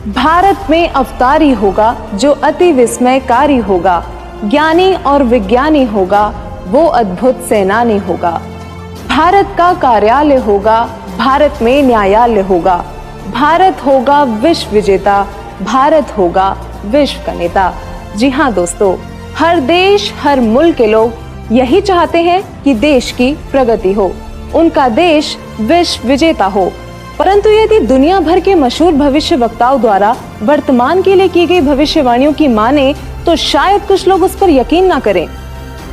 भारत में अवतारी होगा जो अति विस्मयकारी होगा, ज्ञानी और विज्ञानी होगा वो अद्भुत सेनानी होगा। भारत का कार्यालय होगा, भारत में न्यायालय होगा, भारत होगा विश्व विजेता, भारत होगा विश्व का नेता। जी हाँ दोस्तों, हर देश हर मुल्क के लोग यही चाहते हैं कि देश की प्रगति हो, उनका देश विश्व विजेता हो। परंतु यदि दुनिया भर के मशहूर भविष्य वक्ताओं द्वारा वर्तमान के लिए की गई भविष्यवाणियों की माने तो शायद कुछ लोग उस पर यकीन ना करें।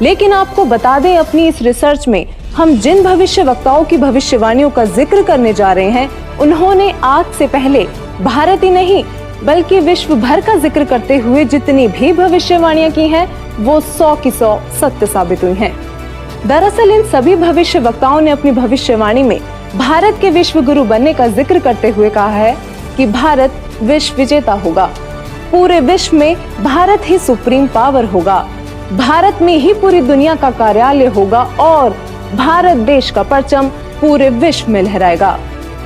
लेकिन आपको बता दें, अपनी इस रिसर्च में हम जिन भविष्य वक्ताओं की भविष्यवाणियों का जिक्र करने जा रहे हैं, उन्होंने आज से पहले भारत ही नहीं बल्कि विश्व भर का जिक्र करते हुए जितनी भी भविष्यवाणियां की हैं, वो 100 की 100 सत्य साबित हुई हैं। दरअसल इन सभी भविष्य वक्ताओं ने अपनी भविष्यवाणी में भारत के विश्व गुरु बनने का जिक्र करते हुए कहा है कि भारत विश्व विजेता होगा, पूरे विश्व में भारत ही सुप्रीम पावर होगा, भारत में ही पूरी दुनिया का कार्यालय होगा और भारत देश का परचम पूरे विश्व में लहराएगा।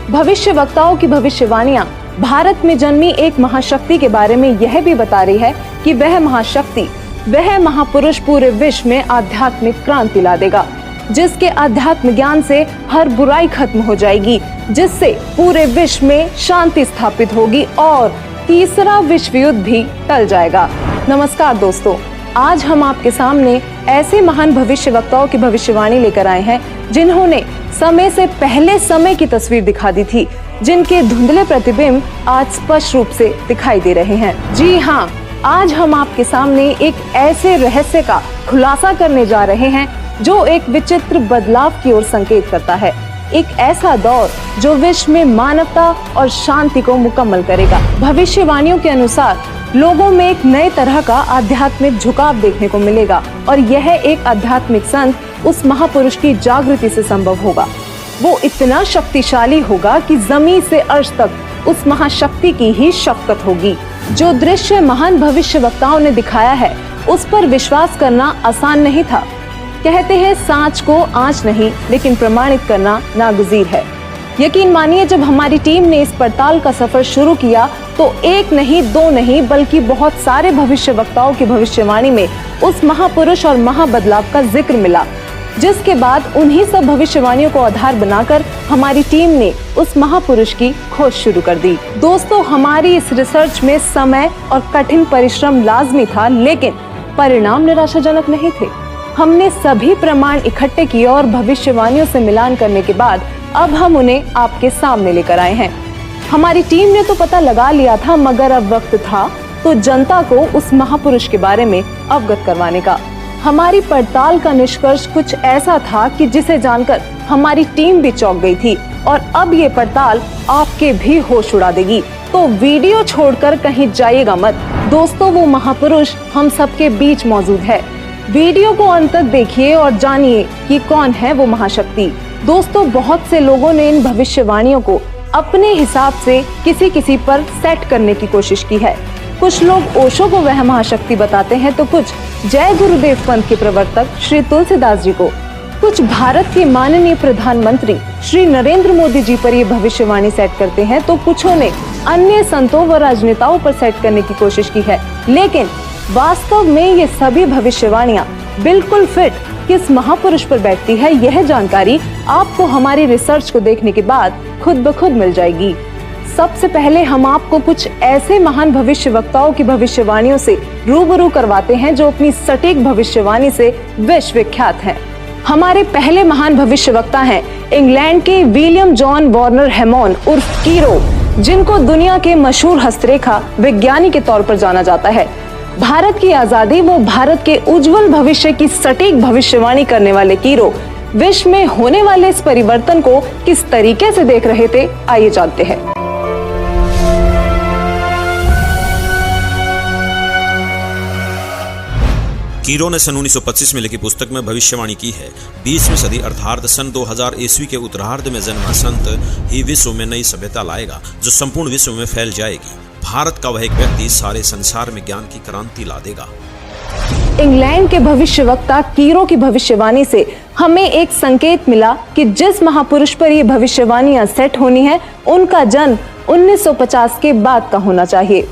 भविष्य वक्ताओं की भविष्यवाणियां भारत में जन्मी एक महाशक्ति के बारे में यह भी बता रही है कि वह महाशक्ति, वह महापुरुष पूरे विश्व में आध्यात्मिक क्रांति ला देगा, जिसके आध्यात्म ज्ञान से हर बुराई खत्म हो जाएगी, जिससे पूरे विश्व में शांति स्थापित होगी और तीसरा विश्व युद्ध भी टल जाएगा। नमस्कार दोस्तों, आज हम आपके सामने ऐसे महान भविष्य वक्ताओं की भविष्यवाणी लेकर आए हैं जिन्होंने समय से पहले समय की तस्वीर दिखा दी थी, जिनके धुंधले प्रतिबिंब आज स्पष्ट रूप से दिखाई दे रहे हैं। जी हाँ, आज हम आपके सामने एक ऐसे रहस्य का खुलासा करने जा रहे हैं जो एक विचित्र बदलाव की ओर संकेत करता है, एक ऐसा दौर जो विश्व में मानवता और शांति को मुकम्मल करेगा। भविष्यवाणियों के अनुसार लोगों में एक नए तरह का आध्यात्मिक झुकाव देखने को मिलेगा और यह एक आध्यात्मिक संत उस महापुरुष की जागृति से संभव होगा। वो इतना शक्तिशाली होगा कि जमीन से अर्श तक उस महाशक्ति की ही शफ़क़त होगी। जो दृश्य महान भविष्य वक्ताओं ने दिखाया है उस पर विश्वास करना आसान नहीं था। कहते हैं सांच को आंच नहीं लेकिन प्रमाणित करना नागुज़ीर है। यकीन मानिए, जब हमारी टीम ने इस पड़ताल का सफर शुरू किया तो एक नहीं दो नहीं बल्कि बहुत सारे भविष्य वक्ताओं की भविष्यवाणी में उस महापुरुष और महाबदलाव का जिक्र मिला, जिसके बाद उन्हीं सब भविष्यवाणियों को आधार बनाकर हमारी टीम ने उस महापुरुष की खोज शुरू कर दी। दोस्तों, हमारी इस रिसर्च में समय और कठिन परिश्रम लाजमी था, लेकिन परिणाम निराशाजनक नहीं थे। हमने सभी प्रमाण इकट्ठे किए और भविष्यवाणियों से मिलान करने के बाद अब हम उन्हें आपके सामने लेकर आए हैं। हमारी टीम ने तो पता लगा लिया था, मगर अब वक्त था तो जनता को उस महापुरुष के बारे में अवगत करवाने का। हमारी पड़ताल का निष्कर्ष कुछ ऐसा था कि जिसे जानकर हमारी टीम भी चौंक गई थी और अब ये पड़ताल आपके भी होश उड़ा देगी। तो वीडियो छोड़कर कहीं जाइएगा मत दोस्तों, वो महापुरुष हम सबके बीच मौजूद है। वीडियो को अंत तक देखिए और जानिए कि कौन है वो महाशक्ति। दोस्तों, बहुत से लोगों ने इन भविष्यवाणियों को अपने हिसाब से किसी किसी पर सेट करने की कोशिश की है। कुछ लोग ओशो को वह महाशक्ति बताते हैं तो कुछ जय गुरुदेव पंथ के प्रवर्तक श्री तुलसीदास जी को, कुछ भारत के माननीय प्रधानमंत्री श्री नरेंद्र मोदी जी पर ये भविष्यवाणी सेट करते हैं तो कुछों ने अन्य संतों व राजनेताओं पर सेट करने की कोशिश की है। लेकिन वास्तव में ये सभी भविष्यवाणियां बिल्कुल फिट किस महापुरुष पर बैठती है, यह जानकारी आपको हमारी रिसर्च को देखने के बाद खुद ब खुद मिल जाएगी। सबसे पहले हम आपको कुछ ऐसे महान भविष्य वक्ताओं की भविष्यवाणियों से रूबरू करवाते हैं जो अपनी सटीक भविष्यवाणी से विश्व विख्यात हैं। हमारे पहले महान भविष्य वक्ता हैं इंग्लैंड के विलियम जॉन वार्नर हैमॉन उर्फ कीरो, जिनको दुनिया के मशहूर हस्तरेखा विज्ञानी के तौर पर जाना जाता है। भारत की आजादी व भारत के उज्जवल भविष्य की सटीक भविष्यवाणी करने वाले कीरो विश्व में होने वाले इस परिवर्तन को किस तरीके से देख रहे थे, आइए जानते हैं। कीरो ने सन 1925 में लिखी पुस्तक में भविष्यवाणी की है, 20वीं सदी अर्थात सन 2000 ईस्वी के उत्तरार्ध में जन्मा संत ही विश्व में नई सभ्यता लाएगा जो संपूर्ण विश्व में फैल जाएगी। भारत का वह एक व्यक्ति सारे संसार में ज्ञान की क्रांति ला देगा। इंग्लैंड के भविष्यवक्ता कीरो की भविष्यवाणी से हमें एक संकेत मिला कि जिस महापुरुष पर ये भविष्यवाणियां सेट होनी है, उनका जन्म 1950 के बाद का होना चाहिए।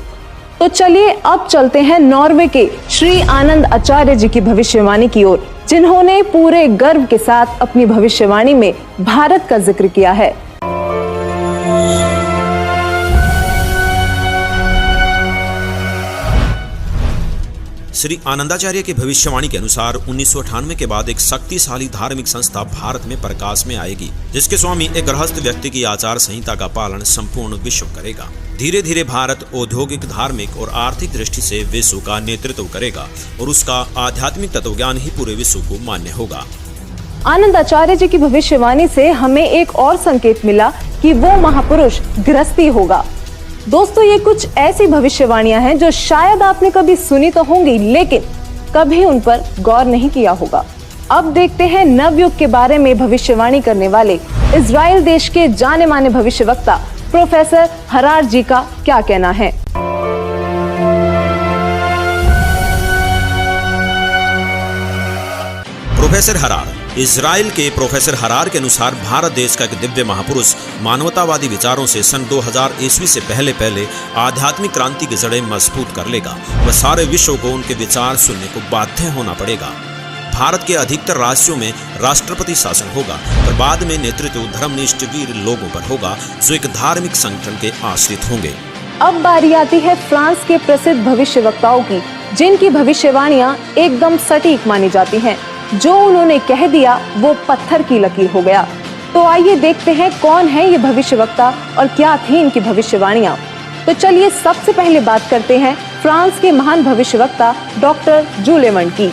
तो चलिए अब चलते हैं नॉर्वे के श्री आनंद आचार्य जी की भविष्यवाणी की ओर, जिन्होंने पूरे गर्व के साथ अपनी भविष्यवाणी में भारत का जिक्र किया है। श्री आनंदाचार्य की भविष्यवाणी के अनुसार 1998 के बाद एक शक्तिशाली धार्मिक संस्था भारत में प्रकाश में आएगी, जिसके स्वामी एक गृहस्थ व्यक्ति की आचार संहिता का पालन संपूर्ण विश्व करेगा। धीरे धीरे भारत औद्योगिक, धार्मिक और आर्थिक दृष्टि से विश्व का नेतृत्व करेगा और उसका आध्यात्मिक तत्वज्ञान ही पूरे विश्व को मान्य होगा। आनंद आचार्य जी की भविष्यवाणी से हमें एक और संकेत मिला कि वो महापुरुष गृहस्थी होगा। दोस्तों, ये कुछ ऐसी भविष्यवाणियां हैं जो शायद आपने कभी सुनी तो होंगी, लेकिन कभी उन पर गौर नहीं किया होगा। अब देखते हैं नवयुग के बारे में भविष्यवाणी करने वाले इजराइल देश के जाने माने भविष्यवक्ता प्रोफेसर हरार जी का क्या कहना है। प्रोफेसर हरार। इजराइल के प्रोफेसर हरार के अनुसार भारत देश का एक दिव्य महापुरुष मानवतावादी विचारों से सन 2000 ईस्वी से पहले आध्यात्मिक क्रांति की जड़ें मजबूत कर लेगा। वह सारे विश्व को उनके विचार सुनने को बाध्य होना पड़ेगा। भारत के अधिकतर राज्यों में राष्ट्रपति शासन होगा, पर बाद में नेतृत्व धर्मनिष्ठ वीर लोगों पर होगा जो एक धार्मिक संगठन के आश्रित होंगे। अब बारी आती है फ्रांस के प्रसिद्ध भविष्यवक्ताओं की, जिनकी भविष्यवाणियां एकदम सटीक मानी जाती हैं। जो उन्होंने कह दिया वो पत्थर की लकीर हो गया। तो आइए देखते हैं कौन है ये भविष्यवक्ता और क्या थी इनकी भविष्यवाणियां। तो चलिए सबसे पहले बात करते हैं फ्रांस के महान भविष्यवक्ता डॉक्टर जूलेवन की।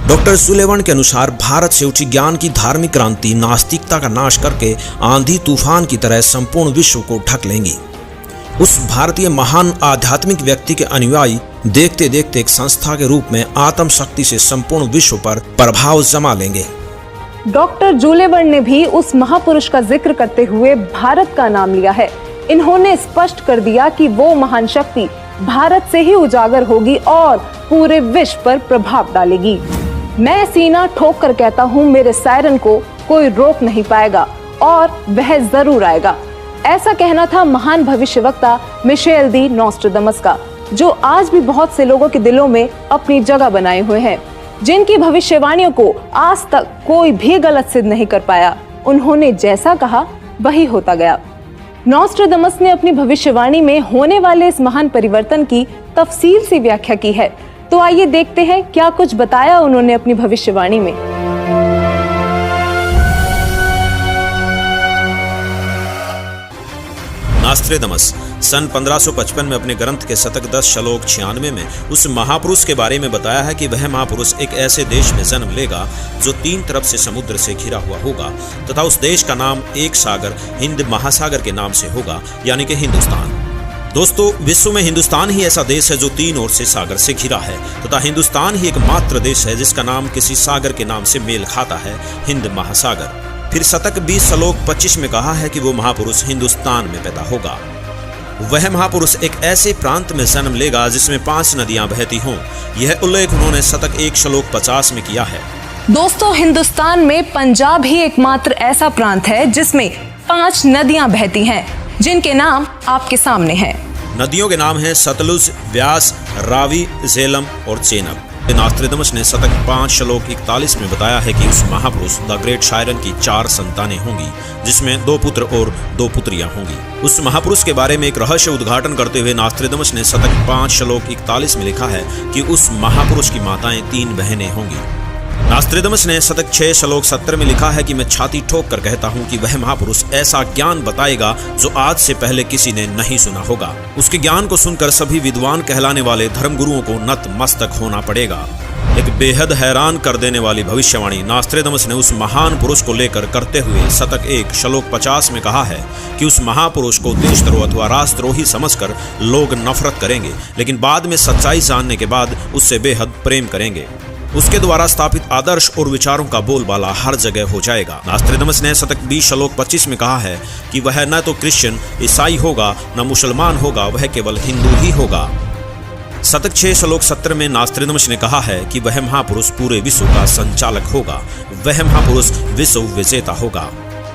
डॉक्टर सुलेवन के अनुसार भारत से उठी ज्ञान की धार्मिक क्रांति नास्तिकता का नाश करके आंधी तूफान की तरह संपूर्ण विश्व को ढक लेंगी। उस भारतीय महान आध्यात्मिक व्यक्ति के अनुयायी देखते देखते एक संस्था के रूप में आत्म शक्ति से संपूर्ण विश्व पर प्रभाव जमा लेंगे। डॉक्टर जूलेवन ने भी उस महापुरुष का जिक्र करते हुए भारत का नाम लिया है। इन्होंने स्पष्ट कर दिया कि वो महान शक्ति भारत से ही उजागर होगी और पूरे विश्व पर प्रभाव डालेगी। मैं सीना ठोक कर कहता हूँ, मेरे सायरन को कोई रोक नहीं पाएगा और वह जरूर आएगा। ऐसा कहना था महान भविष्यवक्ता मिशेल दी नोस्ट्रादामस का, जो आज भी बहुत से लोगों के दिलों में अपनी जगह बनाए हुए हैं, जिनकी भविष्यवाणियों को आज तक कोई भी गलत सिद्ध नहीं कर पाया। उन्होंने जैसा कहा वही होता गया। नोस्ट्रादामस ने अपनी भविष्यवाणी में होने वाले इस महान परिवर्तन की तफसील से व्याख्या की है। तो आइए देखते हैं क्या कुछ बताया उन्होंने अपनी भविष्यवाणी में। नोस्ट्रादामस सन 1555 में अपने ग्रंथ के शतक 10 श्लोक 96 में उस महापुरुष के बारे में बताया है कि वह महापुरुष एक ऐसे देश में जन्म लेगा जो 3 तरफ से समुद्र से घिरा हुआ होगा तथा उस देश का नाम एक सागर हिंद महासागर के नाम से होगा, यानी कि हिंदुस्तान। दोस्तों, विश्व में हिंदुस्तान ही ऐसा देश है जो 3 ओर से सागर से घिरा है तथा हिंदुस्तान ही एकमात्र देश है जिसका नाम किसी सागर के नाम से मेल खाता है, हिंद महासागर। फिर शतक 20 श्लोक 25 में कहा है कि वो महापुरुष हिंदुस्तान में पैदा होगा। वह महापुरुष एक ऐसे प्रांत में जन्म लेगा जिसमें 5 नदियां बहती हों। यह उल्लेख उन्होंने शतक 1 श्लोक 50 में किया है। दोस्तों, हिंदुस्तान में पंजाब ही एकमात्र ऐसा प्रांत है जिसमें 5 नदियां बहती हैं, जिनके नाम आपके सामने हैं। नदियों के नाम हैं सतलुज, व्यास, रावी, झेलम और चेनाब। नोस्ट्रादामस ने शतक 5 श्लोक 41 में बताया है कि उस महापुरुष द ग्रेट शायरन की 4 संतानें होंगी, जिसमें 2 पुत्र और 2 पुत्रियां होंगी। उस महापुरुष के बारे में एक रहस्य उद्घाटन करते हुए नोस्ट्रादामस ने शतक 5 श्लोक 41 में लिखा है कि उस महापुरुष की माताएं 3 बहनें होंगी। नोस्ट्रादामस ने शतक 6 श्लोक 70 में लिखा है कि मैं छाती ठोक कर कहता हूँ कि वह महापुरुष ऐसा ज्ञान बताएगा जो आज से पहले किसी ने नहीं सुना होगा। उसके ज्ञान को सुनकर सभी विद्वान कहलाने वाले धर्मगुरुओं को नतमस्तक होना पड़ेगा। एक बेहद हैरान कर देने वाली भविष्यवाणी नोस्ट्रादामस ने उस महान पुरुष को लेकर करते हुए शतक 1 श्लोक 50 में कहा है कि उस महापुरुष को देशद्रोह अथवा राष्ट्रद्रोही समझकर लोग नफरत करेंगे, लेकिन बाद में सच्चाई जानने के बाद उससे बेहद प्रेम करेंगे। उसके द्वारा स्थापित आदर्श और विचारों का बोलबाला हर जगह हो जाएगा। नोस्ट्रादामस ने शतक 20 श्लोक 25 में कहा है कि वह न तो क्रिश्चियन, ईसाई होगा, न मुसलमान होगा, वह केवल हिंदू ही होगा। शतक 6 श्लोक 17 में नास्त्रोदामस ने कहा है कि वह महापुरुष पूरे विश्व का संचालक होगा, वह महापुरुष विश्व विजेता होगा।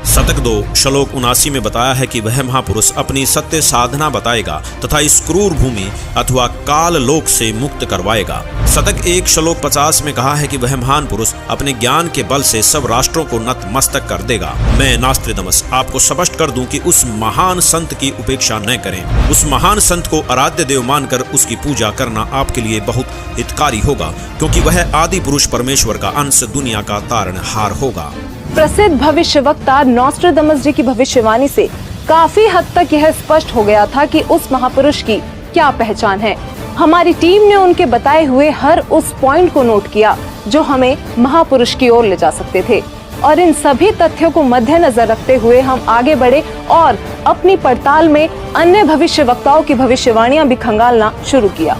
शतक 2 श्लोक 79 में बताया है कि वह महापुरुष अपनी सत्य साधना बताएगा तथा इस क्रूर भूमि अथवा काल लोक से मुक्त करवाएगा। शतक 1 श्लोक 50 में कहा है कि वह महान पुरुष अपने ज्ञान के बल से सब राष्ट्रों को नतमस्तक कर देगा। मैं नास्त्रोदामस आपको स्पष्ट कर दूं कि उस महान संत की उपेक्षा न करें। उस महान संत को आराध्य देव मानकर उसकी पूजा करना आपके लिए बहुत हितकारी होगा, क्योंकि वह आदि पुरुष परमेश्वर का अंश दुनिया का तारणहार होगा। प्रसिद्ध भविष्यवक्ता नॉस्ट्राडामस जी की भविष्यवाणी से काफी हद तक यह स्पष्ट हो गया था कि उस महापुरुष की क्या पहचान है। हमारी टीम ने उनके बताए हुए हर उस पॉइंट को नोट किया जो हमें महापुरुष की ओर ले जा सकते थे, और इन सभी तथ्यों को मद्देनजर रखते हुए हम आगे बढ़े और अपनी पड़ताल में अन्य भविष्यवक्ताओं की भविष्यवाणियां भी खंगालना शुरू किया।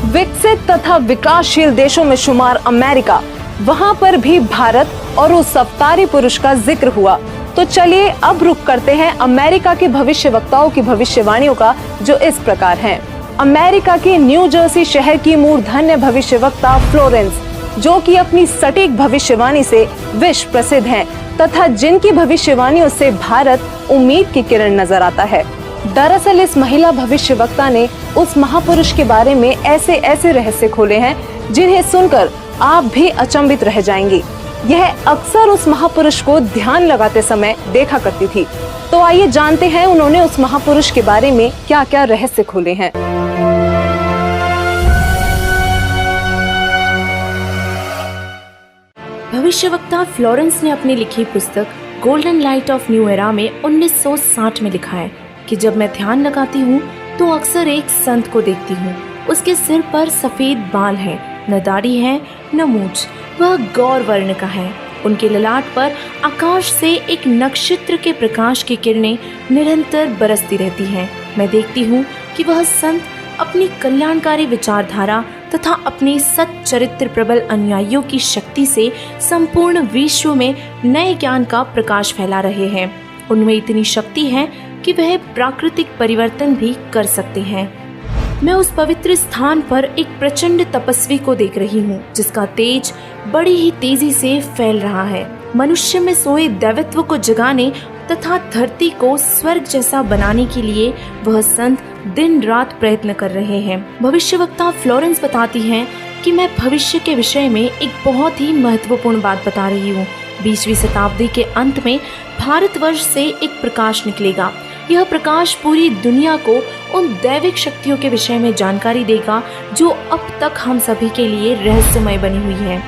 विकसित तथा विकासशील देशों में शुमार अमेरिका, वहां पर भी भारत और उस अवतारी पुरुष का जिक्र हुआ। तो चलिए अब रुक करते हैं अमेरिका के भविष्यवक्ताओं की भविष्यवाणियों का, जो इस प्रकार हैं। अमेरिका के न्यू जर्सी शहर की मूर्धन्य भविष्यवक्ता फ्लोरेंस, जो कि अपनी सटीक भविष्यवाणी से विश्व प्रसिद्ध हैं तथा जिनकी भविष्यवाणियों से भारत उम्मीद की किरण नजर आता है। दरअसल इस महिला भविष्यवक्ता ने उस महापुरुष के बारे में ऐसे ऐसे रहस्य खोले हैं जिन्हें सुनकर आप भी अचंभित रह जाएंगे। यह अक्सर उस महापुरुष को ध्यान लगाते समय देखा करती थी। तो आइए जानते हैं उन्होंने उस महापुरुष के बारे में क्या क्या रहस्य खोले हैं। भविष्यवक्ता फ्लोरेंस ने अपनी लिखी पुस्तक golden light of new era में 1960 में लिखा है कि जब मैं ध्यान लगाती हूँ तो अक्सर एक संत को देखती हूँ। उसके सिर पर सफेद बाल हैं, न दाढ़ी है न मूंछ, वह गौर वर्ण का है। उनके ललाट पर आकाश से एक नक्षत्र के प्रकाश की किरणें निरंतर बरसती रहती हैं। मैं देखती हूँ कि वह संत अपनी कल्याणकारी विचारधारा तथा अपने सच्चरित्र प्रबल अनुयायियों की शक्ति से संपूर्ण विश्व में नए ज्ञान का प्रकाश फैला रहे हैं। उनमें इतनी शक्ति है कि वह प्राकृतिक परिवर्तन भी कर सकते हैं। मैं उस पवित्र स्थान पर एक प्रचंड तपस्वी को देख रही हूँ, जिसका तेज बड़ी ही तेजी से फैल रहा है। मनुष्य में सोए दैवत्व को जगाने तथा धरती को स्वर्ग जैसा बनाने के लिए वह संत दिन रात प्रयत्न कर रहे हैं। भविष्यवक्ता फ्लोरेंस बताती हैं कि मैं भविष्य के विषय में एक बहुत ही महत्वपूर्ण बात बता रही हूँ। 20वीं शताब्दी के अंत में भारतवर्ष से एक प्रकाश निकलेगा। यह प्रकाश पूरी दुनिया को उन दैविक शक्तियों के विषय में जानकारी देगा जो अब तक हम सभी के लिए रहस्यमय बनी हुई है।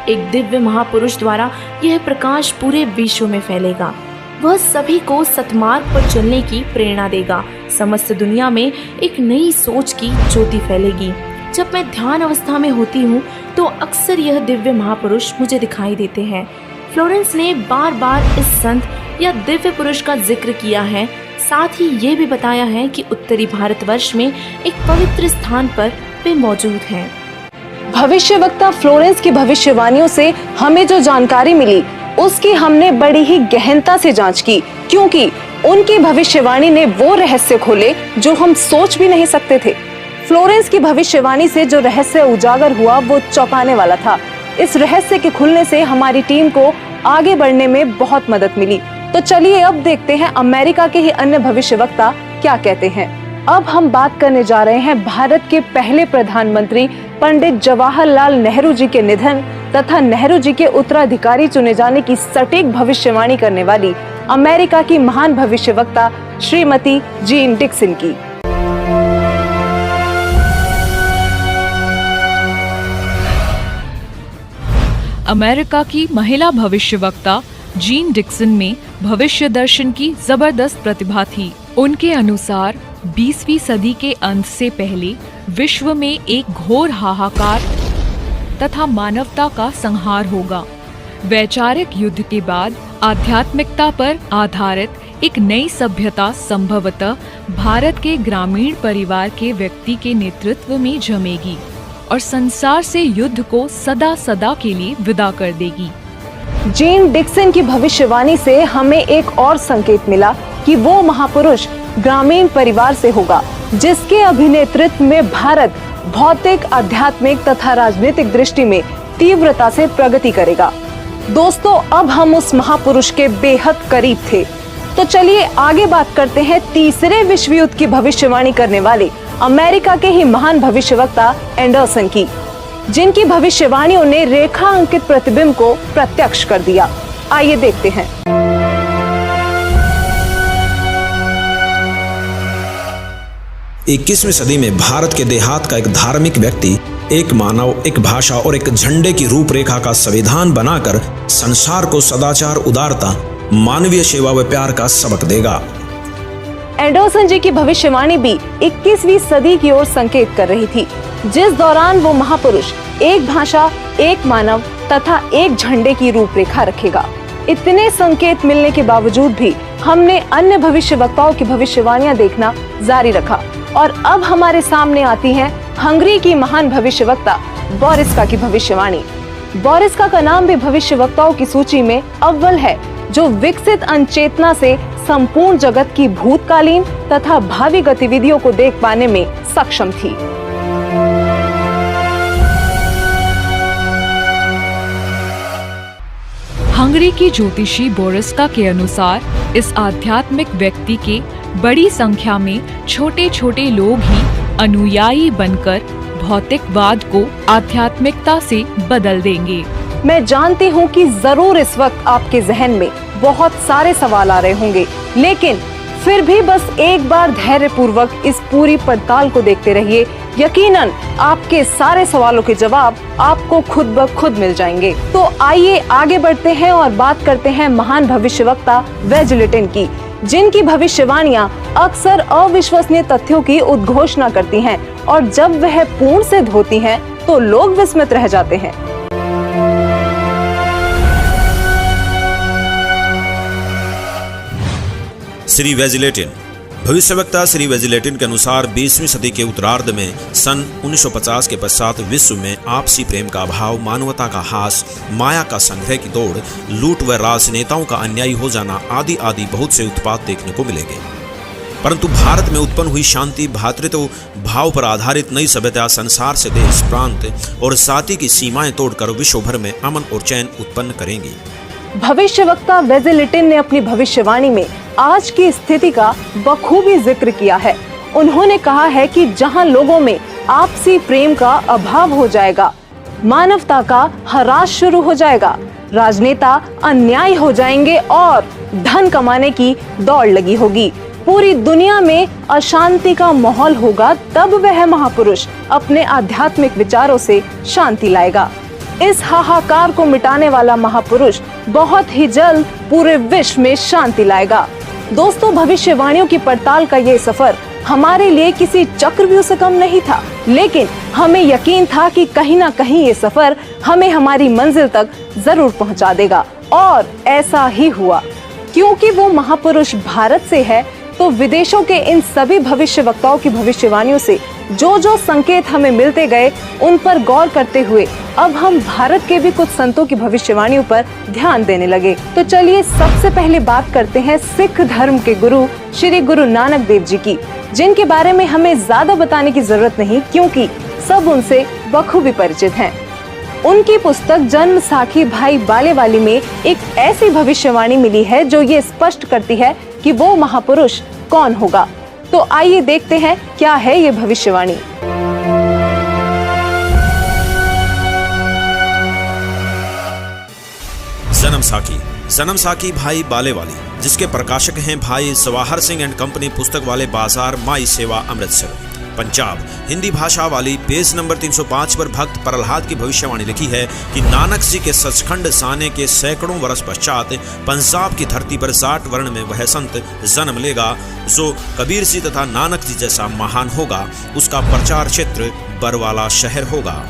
एक दिव्य महापुरुष द्वारा यह प्रकाश पूरे विश्व में फैलेगा। वह सभी को सतमार्ग पर चलने की प्रेरणा देगा। समस्त दुनिया में एक नई सोच की ज्योति फैलेगी। जब मैं ध्यान अवस्था में होती हूँ तो अक्सर यह दिव्य महापुरुष मुझे दिखाई देते हैं। फ्लोरेंस ने बार बार इस संत या दिव्य पुरुष का जिक्र किया है। साथ ही ये भी बताया है कि उत्तरी भारतवर्ष में एक पवित्र स्थान पर वे मौजूद हैं। भविष्यवक्ता फ्लोरेंस की भविष्यवाणियों से हमें जो जानकारी मिली उसकी हमने बड़ी ही गहनता से जांच की, क्योंकि उनकी भविष्यवाणी ने वो रहस्य खोले जो हम सोच भी नहीं सकते थे। फ्लोरेंस की भविष्यवाणी से जो रहस्य उजागर हुआ वो चौंकाने वाला था। इस रहस्य के खुलने से हमारी टीम को आगे बढ़ने में बहुत मदद मिली। तो चलिए अब देखते हैं अमेरिका के ही अन्य भविष्यवक्ता क्या कहते हैं। अब हम बात करने जा रहे हैं भारत के पहले प्रधानमंत्री पंडित जवाहरलाल नेहरू जी के निधन तथा नेहरू जी के उत्तराधिकारी चुने जाने की सटीक भविष्यवाणी करने वाली अमेरिका की महान भविष्यवक्ता श्रीमती जीन डिक्सन की। अमेरिका की महिला भविष्यवक्ता जीन डिक्सन में भविष्य दर्शन की जबरदस्त प्रतिभा थी। उनके अनुसार 20वीं सदी के अंत से पहले विश्व में एक घोर हाहाकार तथा मानवता का संहार होगा। वैचारिक युद्ध के बाद आध्यात्मिकता पर आधारित एक नई सभ्यता संभवतः भारत के ग्रामीण परिवार के व्यक्ति के नेतृत्व में जमेगी और संसार से युद्ध को सदा सदा के लिए विदा कर देगी। जीन डिक्सन की भविष्यवाणी से हमें एक और संकेत मिला कि वो महापुरुष ग्रामीण परिवार से होगा जिसके अभिनेतृत्व में भारत भौतिक, आध्यात्मिक तथा राजनीतिक दृष्टि में तीव्रता से प्रगति करेगा। दोस्तों, अब हम उस महापुरुष के बेहद करीब थे। तो चलिए आगे बात करते हैं तीसरे विश्व युद्ध की भविष्यवाणी करने वाले अमेरिका के ही महान भविष्यवक्ता एंडरसन की, जिनकी भविष्यवाणियों ने रेखा अंकित प्रतिबिंब को प्रत्यक्ष कर दिया। आइए देखते हैं। 21वीं सदी में भारत के देहात का एक धार्मिक व्यक्ति एक मानव, एक भाषा और एक झंडे की रूपरेखा का संविधान बनाकर संसार को सदाचार, उदारता, मानवीय सेवा व प्यार का सबक देगा। एंडरसन जी की भविष्यवाणी भी 21वीं सदी की ओर संकेत कर रही थी, जिस दौरान वो महापुरुष एक भाषा, एक मानव तथा एक झंडे की रूपरेखा रखेगा। इतने संकेत मिलने के बावजूद भी हमने अन्य भविष्यवक्ताओं की भविष्यवाणियां देखना जारी रखा और अब हमारे सामने आती है हंगरी की महान भविष्यवक्ता बोरिस्का की भविष्यवाणी। बोरिस्का का नाम भी भविष्यवक्ताओं की सूची में अव्वल है, जो विकसित अनचेतना से संपूर्ण जगत की भूतकालीन तथा भावी गतिविधियों को देख पाने में सक्षम थी। हंगरी की ज्योतिषी बोरिस्का के अनुसार इस आध्यात्मिक व्यक्ति के बड़ी संख्या में छोटे छोटे लोग ही अनुयायी बनकर भौतिकवाद को आध्यात्मिकता से बदल देंगे। मैं जानती हूँ कि जरूर इस वक्त आपके जहन में बहुत सारे सवाल आ रहे होंगे, लेकिन फिर भी बस एक बार धैर्य पूर्वक इस पूरी पड़ताल को देखते रहिए। यकीनन आपके सारे सवालों के जवाब आपको खुद ब खुद मिल जाएंगे। तो आइए आगे बढ़ते हैं और बात करते हैं महान भविष्यवक्ता वेजलेटिन की, जिनकी भविष्यवाणियां अक्सर अविश्वसनीय तथ्यों की उद्घोषणा करती हैं और जब वह पूर्ण सिद्ध होती हैं तो लोग विस्मित रह जाते हैं। श्री वेजलेटिन। भविष्यवक्ता श्री वेजलेटिन के अनुसार 20वीं सदी के उत्तरार्ध में सन 1950 के पश्चात विश्व में आपसी प्रेम का अभाव, मानवता का हास, माया का संग्रह की दौड़, लूट व राजनेताओं का अन्यायी हो जाना आदि आदि बहुत से उत्पात देखने को मिलेंगे। परंतु भारत में उत्पन्न हुई शांति, भ्रातृत्व भाव पर आधारित नई सभ्यता संसार से देश, प्रांत और जाति की सीमाएं तोड़कर विश्व भर में अमन और चैन उत्पन्न करेंगी। भविष्यवक्ता वेजलेटिन ने अपनी भविष्यवाणी में आज की स्थिति का बखूबी जिक्र किया है। उन्होंने कहा है कि जहां लोगों में आपसी प्रेम का अभाव हो जाएगा, मानवता का ह्रास शुरू हो जाएगा, राजनेता अन्यायी हो जाएंगे और धन कमाने की दौड़ लगी होगी, पूरी दुनिया में अशांति का माहौल होगा, तब वह महापुरुष अपने आध्यात्मिक विचारों से शांति लाएगा। इस हाहाकार को मिटाने वाला महापुरुष बहुत ही जल्द पूरे विश्व में शांति लाएगा। दोस्तों, भविष्यवाणियों की पड़ताल का ये सफर हमारे लिए किसी चक्रव्यूह से कम नहीं था, लेकिन हमें यकीन था कि कहीं ना कहीं ये सफर हमें हमारी मंजिल तक जरूर पहुंचा देगा और ऐसा ही हुआ। क्योंकि वो महापुरुष भारत से है, तो विदेशों के इन सभी भविष्यवक्ताओं की भविष्यवाणियों से जो जो संकेत हमें मिलते गए, उन पर गौर करते हुए अब हम भारत के भी कुछ संतों की भविष्यवाणियों पर ध्यान देने लगे। तो चलिए सबसे पहले बात करते हैं सिख धर्म के गुरु श्री गुरु नानक देव जी की, जिनके बारे में हमें ज्यादा बताने की जरूरत नहीं, क्योंकि सब उनसे बखूबी परिचित हैं। उनकी पुस्तक जन्म साखी भाई बालेवाली में एक ऐसी भविष्यवाणी मिली है जो ये स्पष्ट करती है कि वो महापुरुष कौन होगा। तो आइए देखते हैं क्या है ये भविष्यवाणी। जन्म साखी भाई बालेवाली, जिसके प्रकाशक हैं भाई सवाहर सिंह एंड कंपनी, पुस्तक वाले बाजार, माई सेवा, अमृतसर, पंजाब। हिंदी भाषा वाली। पेज नंबर 305 पर भक्त प्रहलाद की भविष्यवाणी लिखी है कि नानक जी के सचखंड साने के सैकड़ों वर्ष पश्चात पंजाब की धरती पर 60 वर्ण में वह संत जन्म लेगा जो कबीर जी तथा नानक जी जैसा महान होगा। उसका प्रचार क्षेत्र बरवाला शहर होगा।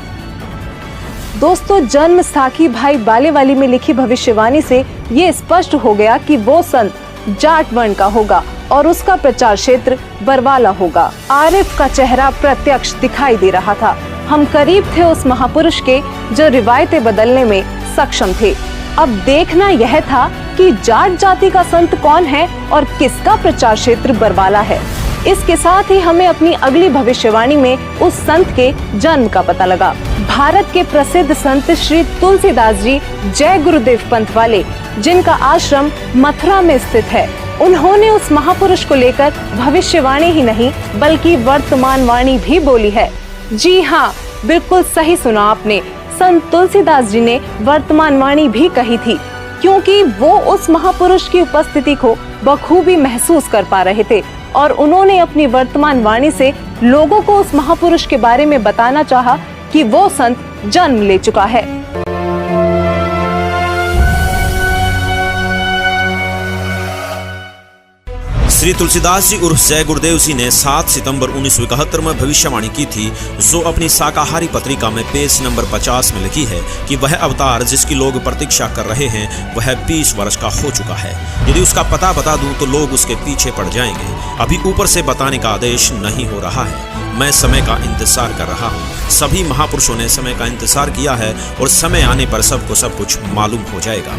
दोस्तों, जन्म साखी भाई बालेवाली में लिखी भविष्यवाणी से ये स्पष्ट हो गया कि वो संत जाट वर्ण का होगा और उसका प्रचार क्षेत्र बरवाला होगा। आरिफ का चेहरा प्रत्यक्ष दिखाई दे रहा था। हम करीब थे उस महापुरुष के जो रिवायतें बदलने में सक्षम थे। अब देखना यह था कि जाट जाति का संत कौन है और किसका प्रचार क्षेत्र बरवाला है। इसके साथ ही हमें अपनी अगली भविष्यवाणी में उस संत के जन्म का पता लगा। भारत के प्रसिद्ध संत श्री तुलसीदास जी जय गुरुदेव पंथ वाले, जिनका आश्रम मथुरा में स्थित है, उन्होंने उस महापुरुष को लेकर भविष्यवाणी ही नहीं बल्कि वर्तमान वाणी भी बोली है। जी हाँ, बिल्कुल सही सुना आपने। संत तुलसीदास जी ने वर्तमान वाणी भी कही थी, क्योंकि वो उस महापुरुष की उपस्थिति को बखूबी महसूस कर पा रहे थे और उन्होंने अपनी वर्तमान वाणी से लोगों को उस महापुरुष के बारे में बताना चाहा कि वो संत जन्म ले चुका है। श्री तुलसीदास जी उर्फ जय गुरुदेव जी ने 7 सितंबर 1971 में भविष्यवाणी की थी, जो अपनी शाकाहारी पत्रिका में पेज नंबर 50 में लिखी है कि वह अवतार जिसकी लोग प्रतीक्षा कर रहे हैं वह 20 वर्ष का हो चुका है। यदि उसका पता बता दूं तो लोग उसके पीछे पड़ जाएंगे। अभी ऊपर से बताने का आदेश नहीं हो रहा है। मैं समय का इंतजार कर रहा हूँ। सभी महापुरुषों ने समय का इंतजार किया है और समय आने पर सबको सब कुछ मालूम हो जाएगा।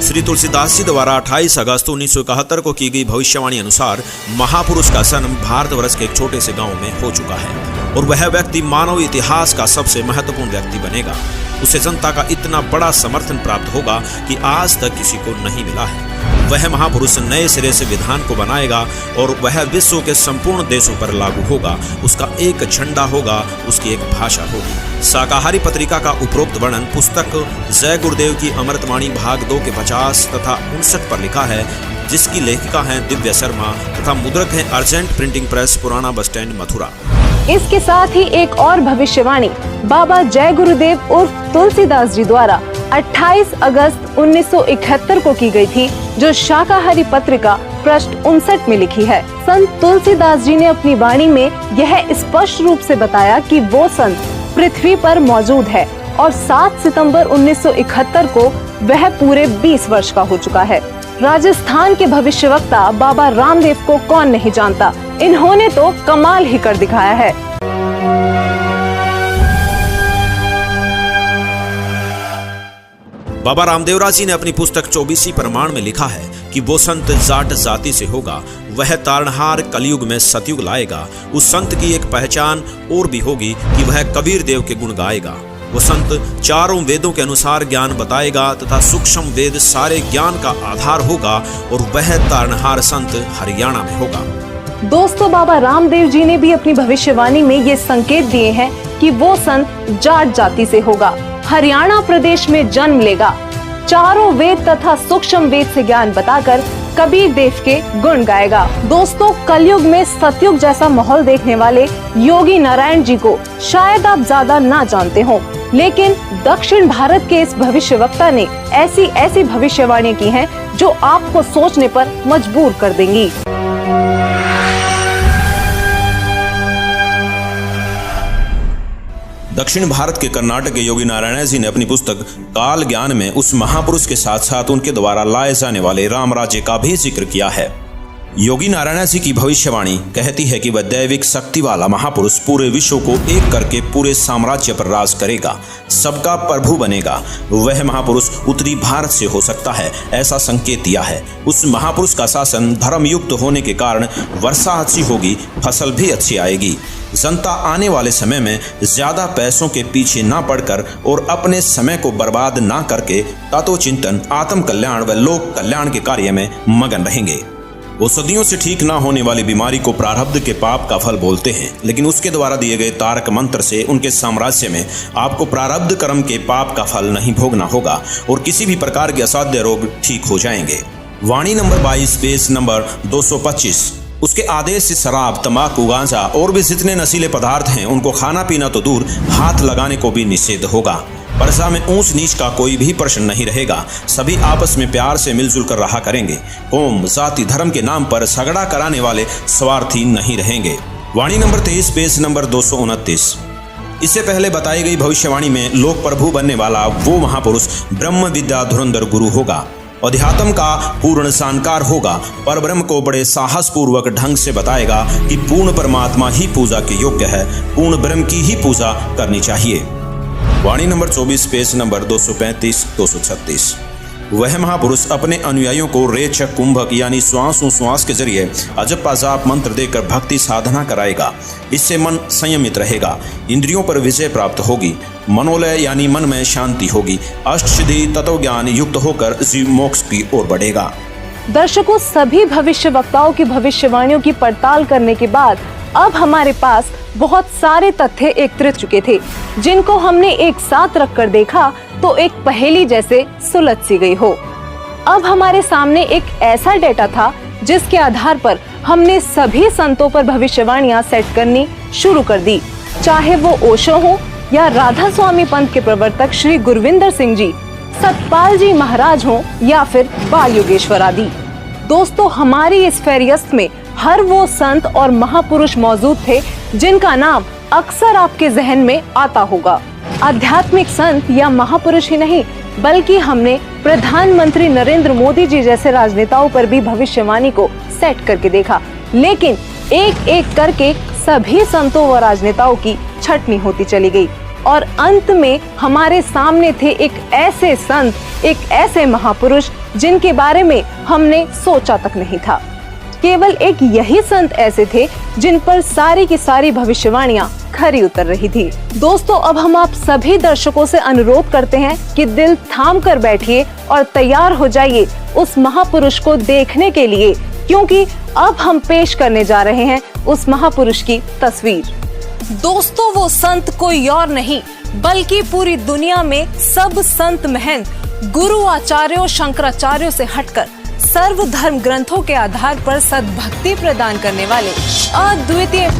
श्री तुलसीदास जी द्वारा 28 अगस्त 1971 को की गई भविष्यवाणी अनुसार महापुरुष का जन्म भारतवर्ष के एक छोटे से गांव में हो चुका है और वह व्यक्ति मानव इतिहास का सबसे महत्वपूर्ण व्यक्ति बनेगा। उसे जनता का इतना बड़ा समर्थन प्राप्त होगा कि आज तक किसी को नहीं मिला है। वह महापुरुष नए सिरे से विधान को बनाएगा और वह विश्व के संपूर्ण देशों पर लागू होगा। उसका एक झंडा होगा, उसकी एक भाषा होगी। शाकाहारी पत्रिका का उपरोक्त वर्णन पुस्तक जय गुरुदेव की अमृतवाणी भाग 2 के 50 तथा 59 पर लिखा है, जिसकी लेखिका हैं दिव्या शर्मा तथा मुद्रक हैं अर्जेंट प्रिंटिंग प्रेस, पुराना बस स्टैंड, मथुरा। इसके साथ ही एक और भविष्यवाणी बाबा जय गुरुदेव उर्फ तुलसीदास जी द्वारा 28 अगस्त 1971 को की गई थी, जो शाकाहारी पत्रिका पृष्ठ 59 में लिखी है। संत तुलसीदास जी ने अपनी वाणी में यह स्पष्ट रूप से बताया कि वो संत पृथ्वी पर मौजूद है और 7 सितंबर 1971 को वह पूरे 20 वर्ष का हो चुका है। राजस्थान के भविष्यवक्ता बाबा रामदेव को कौन नहीं जानता, इन्होंने तो कमाल ही कर दिखाया है। बाबा रामदेवराज जी ने अपनी पुस्तक 24 प्रमाण में लिखा है कि वो संत जाट जाति से होगा, वह तारणहार कलयुग में सतयुग लाएगा। उस संत की एक पहचान और भी होगी कि वह कबीर देव के गुण गाएगा। वो संत चारों वेदों के अनुसार ज्ञान बताएगा तथा सूक्ष्म वेद सारे ज्ञान का आधार होगा और वह तारणहार संत हरियाणा में होगा। दोस्तों, बाबा रामदेव जी ने भी अपनी भविष्यवाणी में ये संकेत दिए हैं कि वो संत जाट जाति से होगा, हरियाणा प्रदेश में जन्म लेगा, चारों वेद तथा सूक्ष्म वेद से ज्ञान बताकर कबीर देव के गुण गाएगा। दोस्तों, कलयुग में सतयुग जैसा माहौल देखने वाले योगी नारायण जी को शायद आप ज्यादा ना जानते हो, लेकिन दक्षिण भारत के इस भविष्यवक्ता ने ऐसी भविष्यवाणी की हैं जो आपको सोचने पर मजबूर कर देंगी। दक्षिण भारत के कर्नाटक के योगी नारायण जी ने अपनी पुस्तक काल ज्ञान में उस महापुरुष के साथ साथ उनके द्वारा लाए जाने वाले राम राज्य का भी जिक्र किया है। योगी नारायण जी की भविष्यवाणी कहती है कि वह दैविक शक्ति वाला महापुरुष पूरे विश्व को एक करके पूरे साम्राज्य पर राज करेगा, सबका प्रभु बनेगा। वह महापुरुष उत्तरी भारत से हो सकता है, ऐसा संकेत दिया है। उस महापुरुष का शासन धर्मयुक्त होने के कारण वर्षा अच्छी होगी, फसल भी अच्छी आएगी। जनता आने वाले समय में ज्यादा पैसों के पीछे ना पड़कर और अपने समय को बर्बाद ना करके तत्वचिंतन, आत्म कल्याण व लोक कल्याण के कार्य में मगन रहेंगे। वो सदियों से ठीक ना होने वाली बीमारी को प्रारब्ध के पाप का फल बोलते हैं, लेकिन उसके द्वारा दिए गए तारक मंत्र से उनके साम्राज्य में आपको प्रारब्ध कर्म के पाप का फल नहीं भोगना होगा और किसी भी प्रकार के असाध्य रोग ठीक हो जाएंगे। वाणी नंबर 22 पेज नंबर 225। उसके आदेश से शराब, तंबाकू, गांजा और भी जितने नशीले पदार्थ हैं उनको खाना पीना तो दूर, हाथ लगाने को भी निषेध होगा। प्रजा में ऊंच नीच का कोई भी प्रश्न नहीं रहेगा। सभी आपस में प्यार से मिलजुल कर रहा करेंगे। कौम, जाति, धर्म के नाम पर झगड़ा कराने वाले स्वार्थी नहीं रहेंगे। वाणी नंबर 23 पेज नंबर 229। इससे पहले बताई गई भविष्यवाणी में लोक प्रभु बनने वाला वो महापुरुष ब्रह्म विद्या धुरंधर गुरु होगा, अध्यात्म का पूर्ण जानकार होगा, पर ब्रह्म को बड़े साहस पूर्वक ढंग से बताएगा कि पूर्ण परमात्मा ही पूजा के योग्य है, पूर्ण ब्रह्म की ही पूजा करनी चाहिए। वाणी नंबर 24 पेज नंबर 235-236। वह महापुरुष अपने अनुयायियों को रेचक कुंभक यानी श्वास के जरिए अजप जाप मंत्र देकर भक्ति साधना कराएगा। इससे मन संयमित रहेगा, इंद्रियों पर विजय प्राप्त होगी, मनोलय यानी मन में शांति होगी, अष्टसिद्धि तत्व ज्ञान युक्त होकर जीव मोक्ष की ओर बढ़ेगा। दर्शकों, सभी भविष्य वक्ताओं की भविष्यवाणियों की पड़ताल करने के बाद अब हमारे पास बहुत सारे तथ्य एकत्रित चुके थे, जिनको हमने एक साथ रखकर देखा तो एक पहेली जैसे सुलझ सी गई हो। अब हमारे सामने एक ऐसा डेटा था जिसके आधार पर हमने सभी संतों पर भविष्यवाणियां सेट करनी शुरू कर दी, चाहे वो ओशो हो या राधा स्वामी पंथ के प्रवर्तक श्री गुरविंदर सिंह जी, सतपाल जी महाराज हो या फिर बाल योगेश्वर आदि। दोस्तों, हमारी इस फेरियस्त में हर वो संत और महापुरुष मौजूद थे जिनका नाम अक्सर आपके जहन में आता होगा। आध्यात्मिक संत या महापुरुष ही नहीं, बल्कि हमने प्रधानमंत्री नरेंद्र मोदी जी जैसे राजनेताओं पर भी भविष्यवाणी को सेट करके देखा, लेकिन एक एक करके सभी संतों व राजनेताओं की छटनी होती चली गई और अंत में हमारे सामने थे एक ऐसे संत, एक ऐसे महापुरुष जिनके बारे में हमने सोचा तक नहीं था। केवल एक यही संत ऐसे थे जिन पर सारी की सारी भविष्यवाणियां खरी उतर रही थी। दोस्तों, अब हम आप सभी दर्शकों से अनुरोध करते हैं कि दिल थाम कर बैठिए और तैयार हो जाइए उस महापुरुष को देखने के लिए, क्योंकि अब हम पेश करने जा रहे हैं उस महापुरुष की तस्वीर। दोस्तों, वो संत कोई और नहीं बल्कि पूरी दुनिया में सब संत महंत गुरु आचार्यों शंकराचार्यों से हटकर सर्व धर्म ग्रंथों के आधार पर सद्भक्ति प्रदान करने वाले अद्वितीय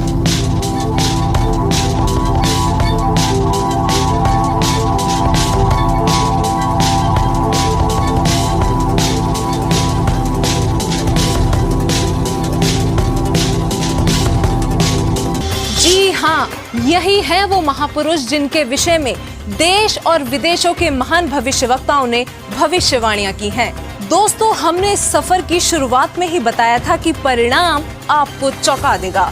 हाँ, यही है वो महापुरुष जिनके विषय में देश और विदेशों के महान भविष्यवक्ताओं ने भविष्यवाणियां की हैं। दोस्तों, हमने इस सफर की शुरुआत में ही बताया था कि परिणाम आपको चौंका देगा।